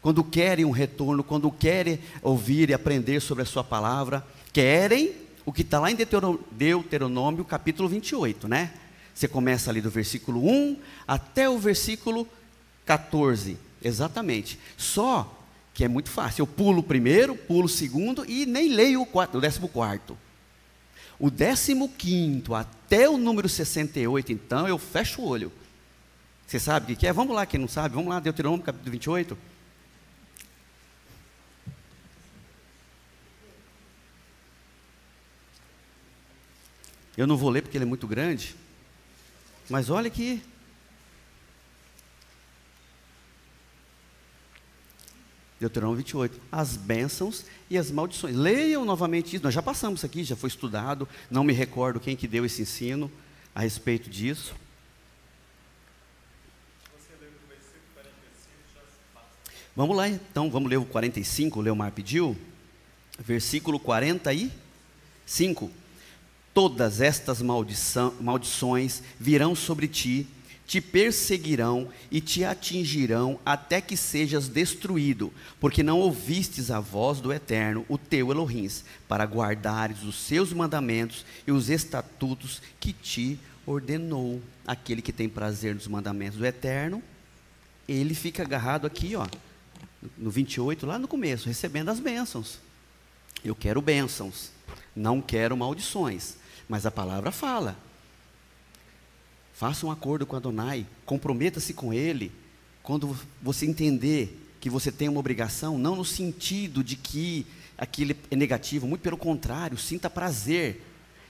Quando querem um retorno, quando querem ouvir e aprender sobre a sua palavra, querem o que está lá em Deuteronômio, capítulo 28, né? Você começa ali do versículo 1 até o versículo 14. Exatamente. Só que é muito fácil. Eu pulo o primeiro, pulo o segundo e nem leio o 14º. O 15º até o número 68, então, eu fecho o olho. Você sabe o que é? Vamos lá, quem não sabe, vamos lá, Deuteronômio capítulo 28. Eu não vou ler porque ele é muito grande. Mas olha aqui. Deuteronômio 28. As bênçãos e as maldições. Leiam novamente isso. Nós já passamos isso aqui, já foi estudado. Não me recordo quem que deu esse ensino a respeito disso. Vamos lá, então. Vamos ler o 45. O Leomar pediu. Versículo 45. Todas estas maldições virão sobre ti, te perseguirão e te atingirão até que sejas destruído, porque não ouvistes a voz do Eterno, o teu Elohim, para guardares os seus mandamentos e os estatutos que te ordenou. Aquele que tem prazer nos mandamentos do Eterno, ele fica agarrado aqui, ó, no 28, lá no começo, recebendo as bênçãos. Eu quero bênçãos, não quero maldições, mas a palavra fala. Faça um acordo com Adonai, comprometa-se com Ele, quando você entender que você tem uma obrigação, não no sentido de que aquilo é negativo, muito pelo contrário, sinta prazer,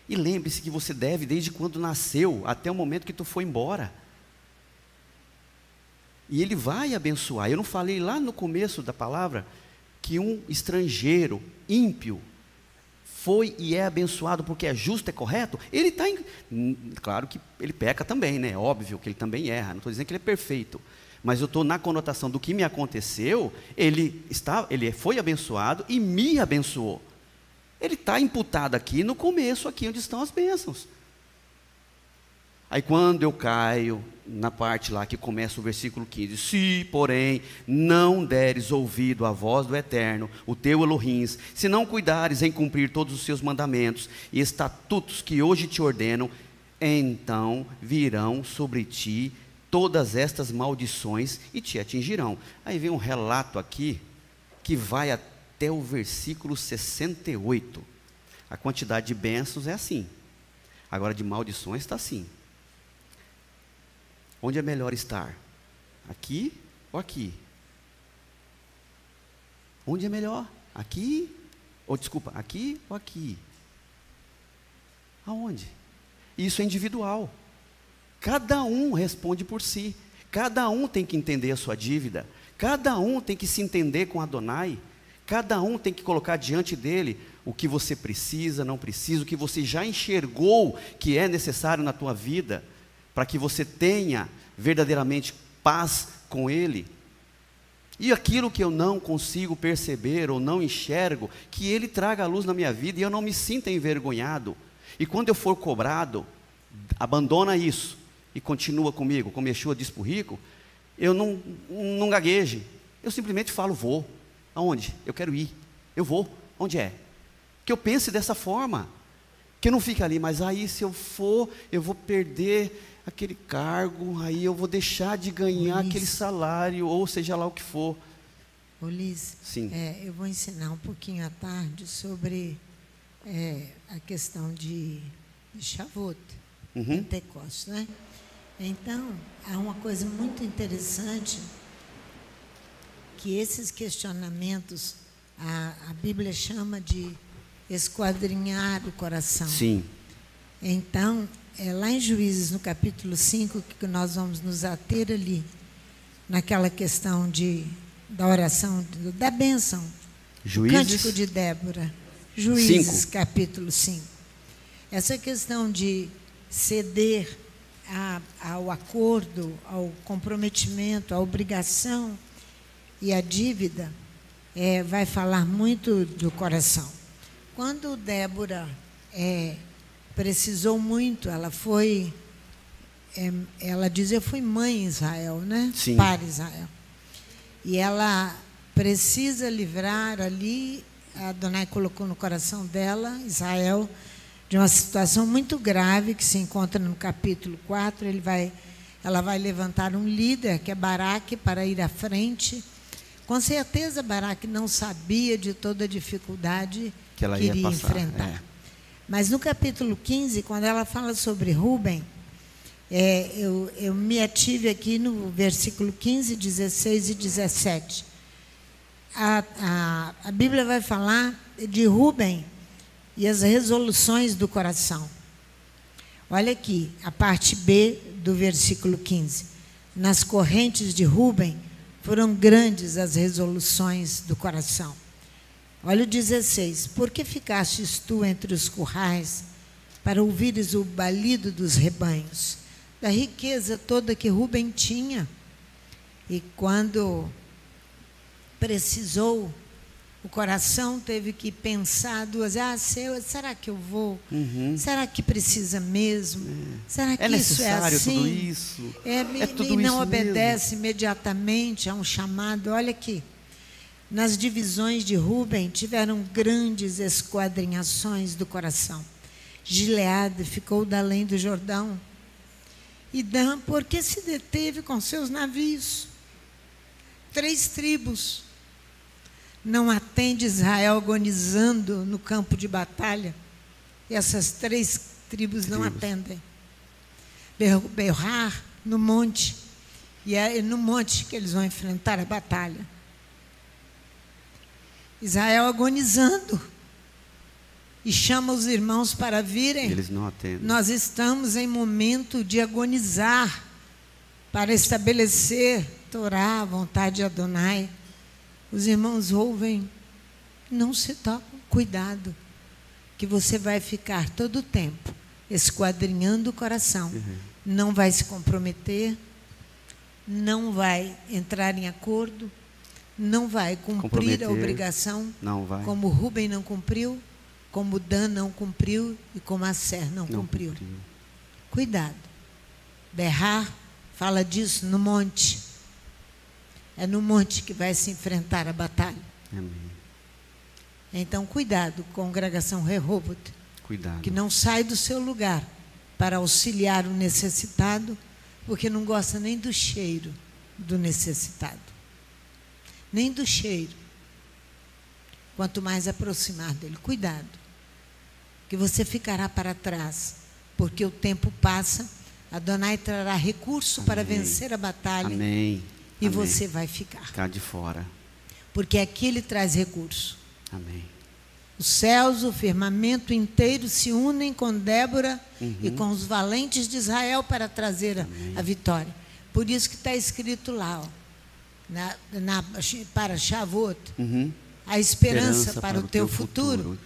e lembre-se que você deve desde quando nasceu, até o momento que tu foi embora, e Ele vai abençoar. Eu não falei lá no começo da palavra, que um estrangeiro, ímpio, foi e é abençoado porque é justo, é correto? Ele está, claro que ele peca também, né? Óbvio que ele também erra, não estou dizendo que ele é perfeito, mas eu estou na conotação do que me aconteceu. Ele foi abençoado e me abençoou. Ele está imputado aqui no começo, aqui onde estão as bênçãos. Aí quando eu caio na parte lá que começa o versículo 15, se porém não deres ouvido à voz do Eterno, o teu Elohim, se não cuidares em cumprir todos os seus mandamentos e estatutos que hoje te ordenam, então virão sobre ti todas estas maldições e te atingirão. Aí vem um relato aqui que vai até o versículo 68. A quantidade de bênçãos é assim, agora de maldições está assim. Onde é melhor estar? Aqui ou aqui? Onde é melhor? Aqui? Aqui ou aqui? Aonde? Isso é individual. Cada um responde por si. Cada um tem que entender a sua dívida. Cada um tem que se entender com Adonai. Cada um tem que colocar diante dele o que você precisa, não precisa, o que você já enxergou que é necessário na tua vida, para que você tenha verdadeiramente paz com Ele. E aquilo que eu não consigo perceber ou não enxergo, que Ele traga a luz na minha vida e eu não me sinta envergonhado. E quando eu for cobrado, abandona isso e continua comigo. Como Yeshua diz para o rico, eu não gagueje, eu simplesmente falo, vou. Aonde? Eu quero ir. Eu vou. Onde é? Que eu pense dessa forma. Que eu não fique ali, mas aí se eu for, eu vou perder aquele cargo, aí eu vou deixar de ganhar aquele salário, ou seja lá o que for. Liz, sim. Eu vou ensinar um pouquinho à tarde sobre a questão de Shavuot, Pentecostes, né? Então, há uma coisa muito interessante, que esses questionamentos, a Bíblia chama de esquadrinhar o coração. Sim. Então, lá em Juízes, no capítulo 5, que nós vamos nos ater ali, naquela questão da oração, da bênção, Juízes, o cântico de Débora, Juízes 5. Capítulo 5. Essa questão de ceder ao acordo, ao comprometimento, à obrigação e à dívida, vai falar muito do coração. Quando Débora precisou muito, ela diz, eu fui mãe em Israel, né? Sim. Para Israel. E ela precisa livrar ali, a Adonai colocou no coração dela, Israel, de uma situação muito grave, que se encontra no capítulo 4, ela vai levantar um líder, que é Baraque, para ir à frente. Com certeza, Baraque não sabia de toda a dificuldade que ela iria enfrentar. Mas no capítulo 15, quando ela fala sobre Rúben, eu me ative aqui no versículo 15, 16 e 17. A Bíblia vai falar de Rúben e as resoluções do coração. Olha aqui, a parte B do versículo 15. Nas correntes de Rúben foram grandes as resoluções do coração. Olha o 16. Por que ficastes tu entre os currais, para ouvires o balido dos rebanhos, da riqueza toda que Rúben tinha? E quando precisou, o coração teve que pensar duas vezes, será que eu vou? Será que precisa mesmo? Será que isso é assim? Tudo isso? E não obedece imediatamente a um chamado. Olha aqui, nas divisões de Rúben tiveram grandes esquadrinhações do coração. Gileade ficou da além do Jordão. E Dan, por que se deteve com seus navios? 3 tribos. Não atende Israel agonizando no campo de batalha? E essas 3 tribos não atendem. Berrar no monte. E é no monte que eles vão enfrentar a batalha. Israel agonizando. E chama os irmãos para virem. Eles não atendem. Nós estamos em momento de agonizar para estabelecer Torá, a vontade de Adonai. Os irmãos ouvem, não se tocam. Cuidado, que você vai ficar todo o tempo esquadrinhando o coração. Não vai se comprometer, não vai entrar em acordo, não vai cumprir a obrigação, não vai. Como Rúben não cumpriu, como Dan não cumpriu e como Asser não cumpriu. Cuidado. Berrar fala disso no monte. É no monte que vai se enfrentar a batalha. Amém. Então, cuidado, congregação Rehoboth. Cuidado. Que não sai do seu lugar para auxiliar o necessitado, porque não gosta nem do cheiro do necessitado. Nem do cheiro. Quanto mais aproximar dele. Cuidado, que você ficará para trás, porque o tempo passa, Adonai trará recurso para vencer a batalha. Amém. E amém. Você vai ficar de fora. Porque aqui ele traz recurso. Amém. Os céus, o firmamento inteiro se unem com Débora e com os valentes de Israel para trazer a vitória. Por isso que está escrito lá, ó, para Shavuot, a esperança para o teu futuro,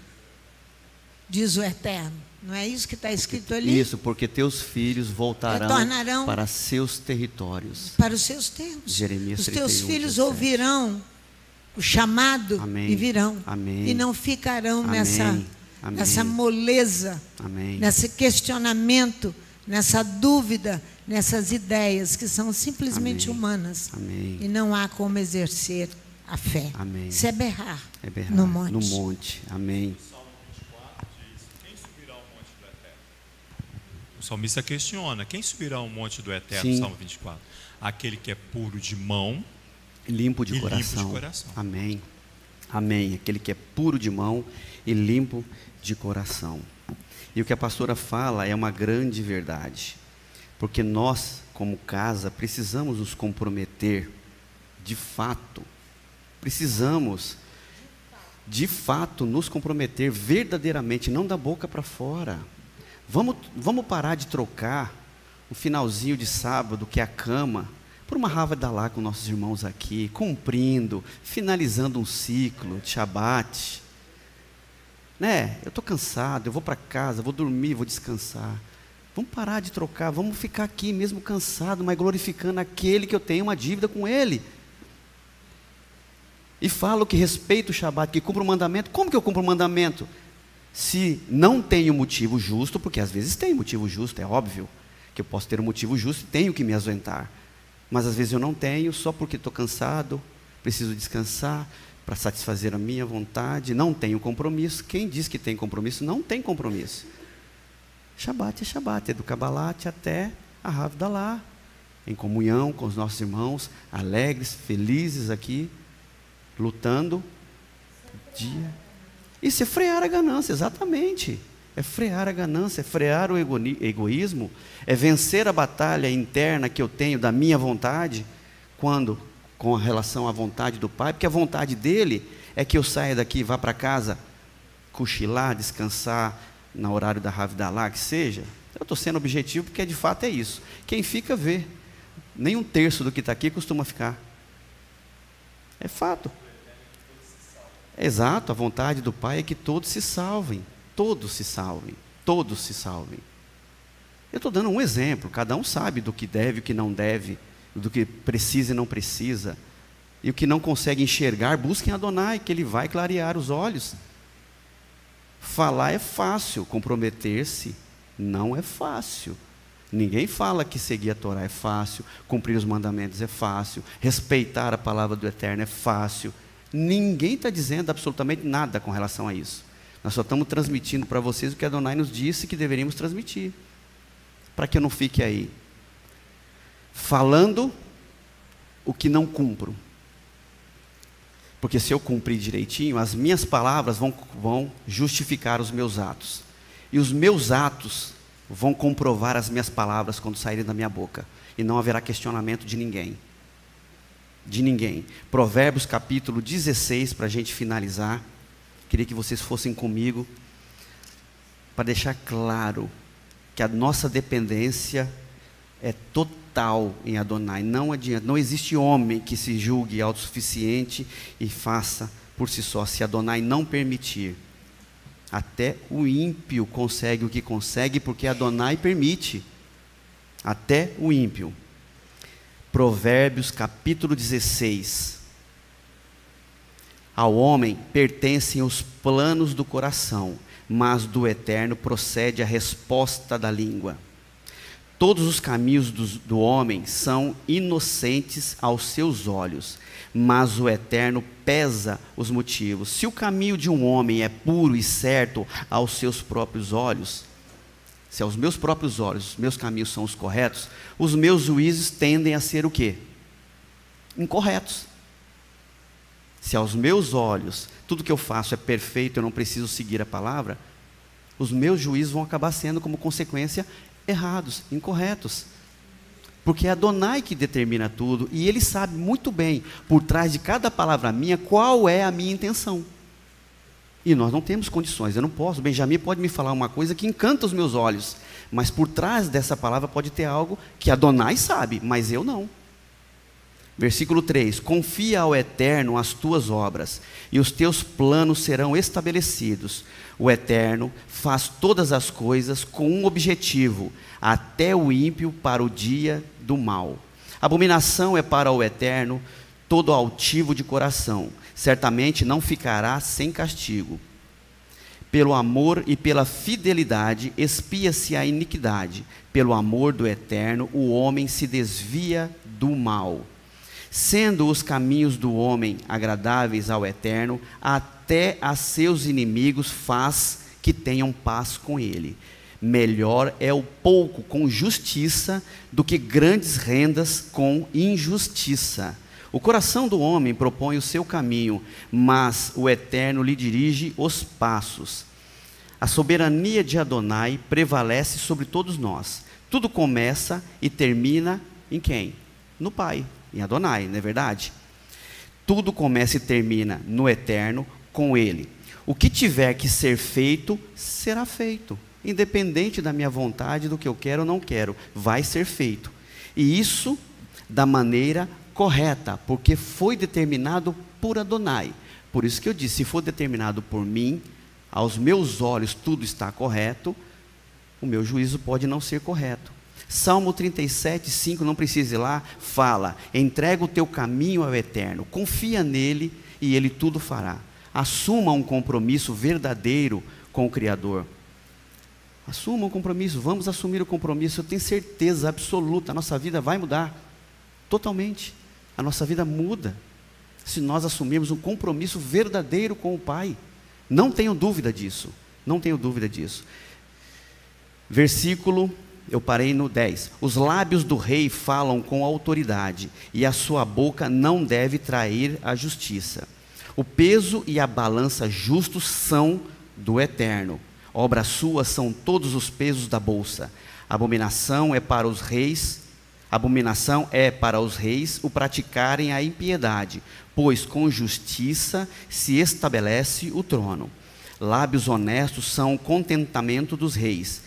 diz o Eterno. Não é isso que está escrito ali? Isso, porque teus filhos retornarão para seus territórios. Para os seus termos. Jeremias os 31, teus filhos 17. Ouvirão o chamado e virão. Amém. E não ficarão nessa moleza, Amém. nesse questionamento, nessa dúvida, nessas ideias que são simplesmente humanas. Amém. E não há como exercer a fé. Amém. Isso é berrar, berrar no monte. No monte. Amém. O salmista questiona, quem subirá ao monte do Eterno, Sim. Salmo 24? Aquele que é puro de mão e limpo de coração. Amém. Amém. Aquele que é puro de mão e limpo de coração. E o que a pastora fala é uma grande verdade. Porque nós, como casa, precisamos nos comprometer de fato. Precisamos, de fato, nos comprometer verdadeiramente, não da boca para fora. Vamos parar de trocar o finalzinho de sábado, que é a cama, por uma Havdalah com nossos irmãos aqui, cumprindo, finalizando um ciclo de Shabat. Né? Eu estou cansado, eu vou para casa, vou dormir, vou descansar. Vamos parar de trocar, vamos ficar aqui mesmo cansado, mas glorificando aquele que eu tenho uma dívida com ele. E falo que respeito o Shabat, que cumpro o mandamento. Como que eu cumpro o mandamento? Se não tenho motivo justo, porque às vezes tem motivo justo, é óbvio que eu posso ter um motivo justo e tenho que me ausentar. Mas às vezes eu não tenho, só porque estou cansado, preciso descansar para satisfazer a minha vontade, não tenho compromisso. Quem diz que tem compromisso, não tem compromisso. Shabat, é do Kabbalat até a Havdalah, em comunhão com os nossos irmãos, alegres, felizes aqui, lutando dia. Isso é frear a ganância, exatamente. É frear a ganância, é frear o egoísmo, é vencer a batalha interna que eu tenho da minha vontade, quando, com relação à vontade do Pai, porque a vontade dele é que eu saia daqui e vá para casa, cochilar, descansar, no horário da Havdalah, que seja, Eu estou sendo objetivo porque de fato é isso. Quem fica vê. Nem um terço do que está aqui costuma ficar. É fato. Exato, a vontade do Pai é que todos se salvem. Todos se salvem. Todos se salvem. Eu estou dando um exemplo. Cada um sabe do que deve e o que não deve, do que precisa e não precisa. E o que não consegue enxergar, busquem Adonai, que Ele vai clarear os olhos. Falar é fácil, comprometer-se não é fácil. Ninguém fala que seguir a Torá é fácil, cumprir os mandamentos é fácil, respeitar a palavra do Eterno é fácil. Ninguém está dizendo absolutamente nada com relação a isso. Nós só estamos transmitindo para vocês o que Adonai nos disse que deveríamos transmitir, para que eu não fique aí falando o que não cumpro. Porque se eu cumprir direitinho, as minhas palavras vão justificar os meus atos. E os meus atos vão comprovar as minhas palavras quando saírem da minha boca. E não haverá questionamento de ninguém. De ninguém. Provérbios capítulo 16, para a gente finalizar. Queria que vocês fossem comigo, para deixar claro que a nossa dependência é total em Adonai. Não adianta, não existe homem que se julgue autossuficiente e faça por si só, se Adonai não permitir. Até o ímpio consegue o que consegue, porque Adonai permite. Até o ímpio. Provérbios capítulo 16. Ao homem pertencem os planos do coração, mas do Eterno procede a resposta da língua. Todos os caminhos do homem são inocentes aos seus olhos, mas o Eterno pesa os motivos. Se o caminho de um homem é puro e certo aos seus próprios olhos, se aos meus próprios olhos os meus caminhos são os corretos, os meus juízos tendem a ser o quê? Incorretos. Se aos meus olhos tudo que eu faço é perfeito, eu não preciso seguir a palavra, os meus juízos vão acabar sendo, como consequência, errados, incorretos. Porque é Adonai que determina tudo, e Ele sabe muito bem, por trás de cada palavra minha, qual é a minha intenção. E nós não temos condições, eu não posso. O Benjamin pode me falar uma coisa que encanta os meus olhos, mas por trás dessa palavra pode ter algo que Adonai sabe, mas eu não. Versículo 3: confia ao Eterno as tuas obras, e os teus planos serão estabelecidos. O Eterno faz todas as coisas com um objetivo, até o ímpio para o dia do mal. Abominação é para o Eterno todo altivo de coração, certamente não ficará sem castigo. Pelo amor e pela fidelidade expia-se a iniquidade, pelo amor do Eterno o homem se desvia do mal. Sendo os caminhos do homem agradáveis ao Eterno, até a seus inimigos faz que tenham paz com ele. Melhor é o pouco com justiça do que grandes rendas com injustiça. O coração do homem propõe o seu caminho, mas o Eterno lhe dirige os passos. A soberania de Adonai prevalece sobre todos nós. Tudo começa e termina em quem? No Pai. Em Adonai, não é verdade? Tudo começa e termina no Eterno, com Ele. O que tiver que ser feito, será feito. Independente da minha vontade, do que eu quero ou não quero, vai ser feito. E isso da maneira correta, porque foi determinado por Adonai. Por isso que eu disse, se for determinado por mim, aos meus olhos tudo está correto, o meu juízo pode não ser correto. Salmo 37, 5, não precisa ir lá, fala: entrega o teu caminho ao Eterno, confia nele e ele tudo fará. Assuma um compromisso verdadeiro com o Criador. Assuma um compromisso, vamos assumir o compromisso. Eu tenho certeza absoluta, a nossa vida vai mudar, totalmente. A nossa vida muda, se nós assumirmos um compromisso verdadeiro com o Pai. Não tenho dúvida disso, não tenho dúvida disso. Versículo... eu parei no 10. Os lábios do rei falam com autoridade, e a sua boca não deve trair a justiça. O peso e a balança justos são do Eterno. Obras suas são todos os pesos da bolsa. Abominação é para os reis o praticarem a impiedade, pois com justiça se estabelece o trono. Lábios honestos são o contentamento dos reis,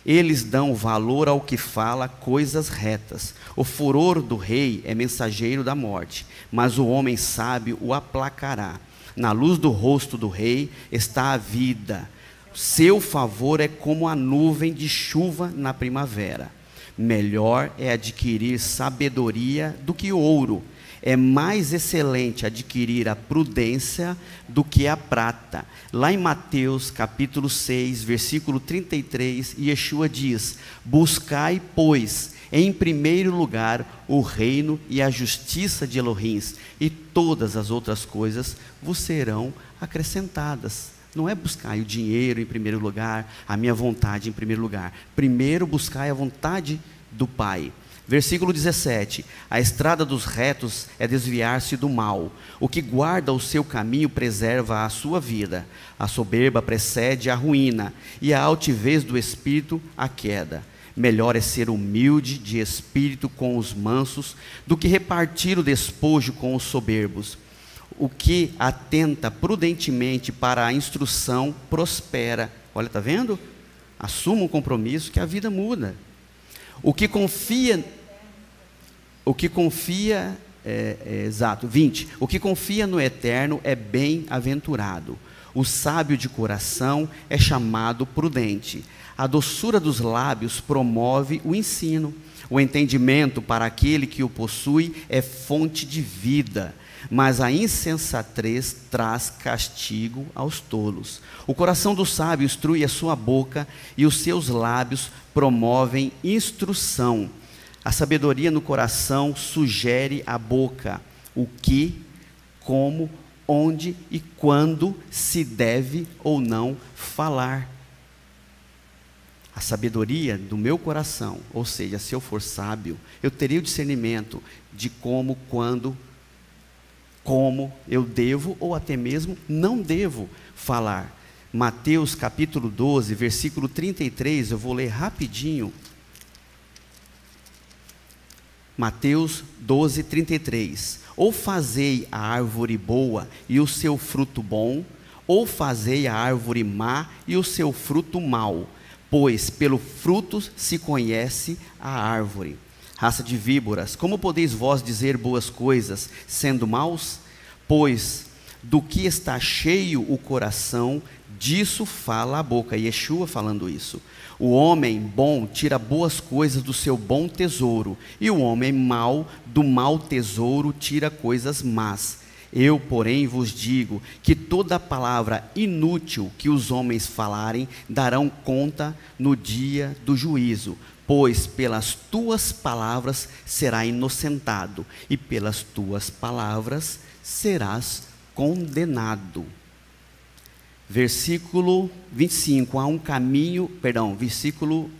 Eles dão valor ao que fala coisas retas. O furor do rei é mensageiro da morte, mas o homem sábio o aplacará. Na luz do rosto do rei está a vida. Seu favor é como a nuvem de chuva na primavera. Melhor é adquirir sabedoria do que ouro. É mais excelente adquirir a prudência do que a prata. Lá em Mateus capítulo 6, versículo 33, Yeshua diz: buscai, pois, em primeiro lugar o reino e a justiça de Elohim, e todas as outras coisas vos serão acrescentadas. Não é buscar o dinheiro em primeiro lugar, a minha vontade em primeiro lugar. Primeiro buscai a vontade do Pai. Versículo 17: a estrada dos retos é desviar-se do mal. O que guarda o seu caminho preserva a sua vida. A soberba precede a ruína, e a altivez do espírito a queda. Melhor é ser humilde de espírito com os mansos, do que repartir o despojo com os soberbos. O que atenta prudentemente para a instrução prospera. Olha, está vendo? Assuma um compromisso que a vida muda. O que confia 20. O que confia no eterno é bem-aventurado. O sábio de coração é chamado prudente. A doçura dos lábios promove o ensino. O entendimento para aquele que o possui é fonte de vida, mas a insensatez traz castigo aos tolos. O coração do sábio instrui a sua boca, e os seus lábios promovem instrução. A sabedoria no coração sugere a boca o que, como, onde e quando se deve ou não falar. A sabedoria do meu coração, ou seja, se eu for sábio, eu terei o discernimento de como, quando, como eu devo ou até mesmo não devo falar. Mateus capítulo 12, versículo 33, eu vou ler rapidinho. Mateus 12, 33. Ou fazei a árvore boa e o seu fruto bom, ou fazei a árvore má e o seu fruto mau, pois pelo fruto se conhece a árvore. Raça de víboras, como podeis vós dizer boas coisas, sendo maus? Pois do que está cheio o coração, disso fala a boca. Yeshua falando isso. O homem bom tira boas coisas do seu bom tesouro, e o homem mau do mau tesouro tira coisas más. Eu, porém, vos digo que toda palavra inútil que os homens falarem darão conta no dia do juízo. Pois pelas tuas palavras serás inocentado, e pelas tuas palavras serás condenado. Versículo 25, versículo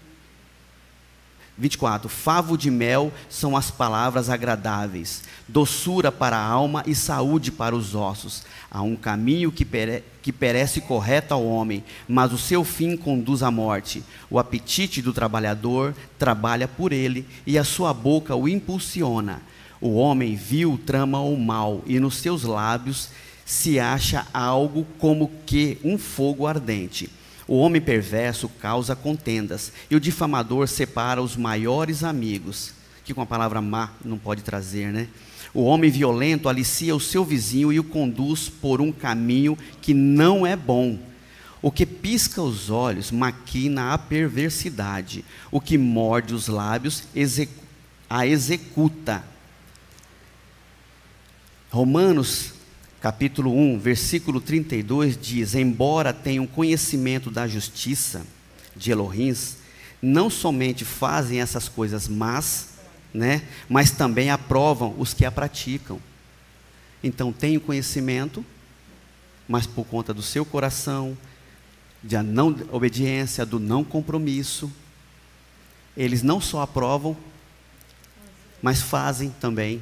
24, favo de mel são as palavras agradáveis, doçura para a alma e saúde para os ossos. Há um caminho que parece correto ao homem, mas o seu fim conduz à morte. O apetite do trabalhador trabalha por ele, e a sua boca o impulsiona. O homem vil trama o mal, e nos seus lábios se acha algo como que um fogo ardente. O homem perverso causa contendas, e o difamador separa os maiores amigos, que com a palavra má não pode trazer, né? O homem violento alicia o seu vizinho e o conduz por um caminho que não é bom. O que pisca os olhos maquina a perversidade, o que morde os lábios a executa. Romanos capítulo 1, versículo 32 diz: embora tenham conhecimento da justiça de Elohim, não somente fazem essas coisas más, mas também aprovam os que a praticam. Então tenho conhecimento, mas por conta do seu coração, da não obediência, do não compromisso, eles não só aprovam, mas fazem também,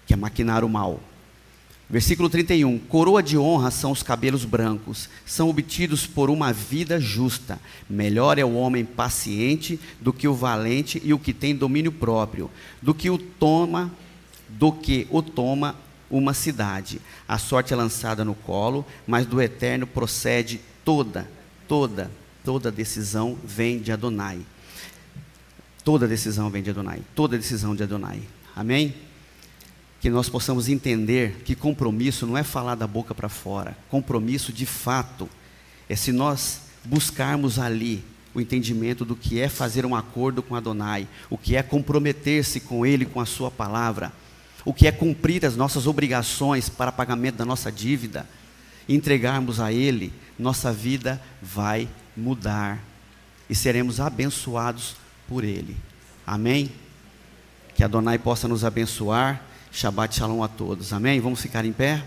que é maquinar o mal. Versículo 31, coroa de honra são os cabelos brancos, são obtidos por uma vida justa. Melhor é o homem paciente do que o valente e o que tem domínio próprio, do que o toma uma cidade. A sorte é lançada no colo, mas do eterno procede toda toda decisão vem de Adonai. Toda decisão vem de Adonai. Toda decisão de Adonai. Amém? Que nós possamos entender que compromisso não é falar da boca para fora. Compromisso, de fato, é se nós buscarmos ali o entendimento do que é fazer um acordo com Adonai, o que é comprometer-se com Ele, com a sua palavra, o que é cumprir as nossas obrigações para pagamento da nossa dívida, entregarmos a Ele, nossa vida vai mudar e seremos abençoados por Ele. Amém? Que Adonai possa nos abençoar. Shabbat Shalom a todos. Amém? Vamos ficar em pé?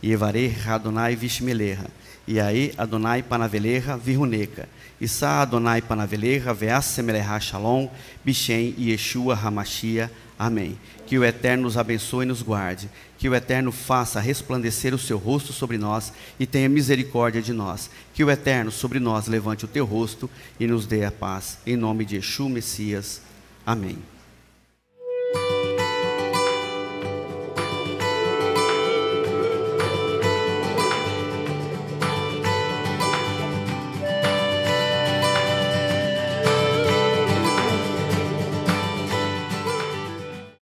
Yevarei Adonai Vishmeleha. E aí, Adonai Panaveleha Viruneca. Issa Adonai Panaveleha Veasemeleha Shalom. Bishem Yeshua Hamashia. Amém. Que o Eterno nos abençoe e nos guarde. Que o Eterno faça resplandecer o seu rosto sobre nós e tenha misericórdia de nós. Que o Eterno sobre nós levante o teu rosto e nos dê a paz. Em nome de Yeshua Messias. Amém.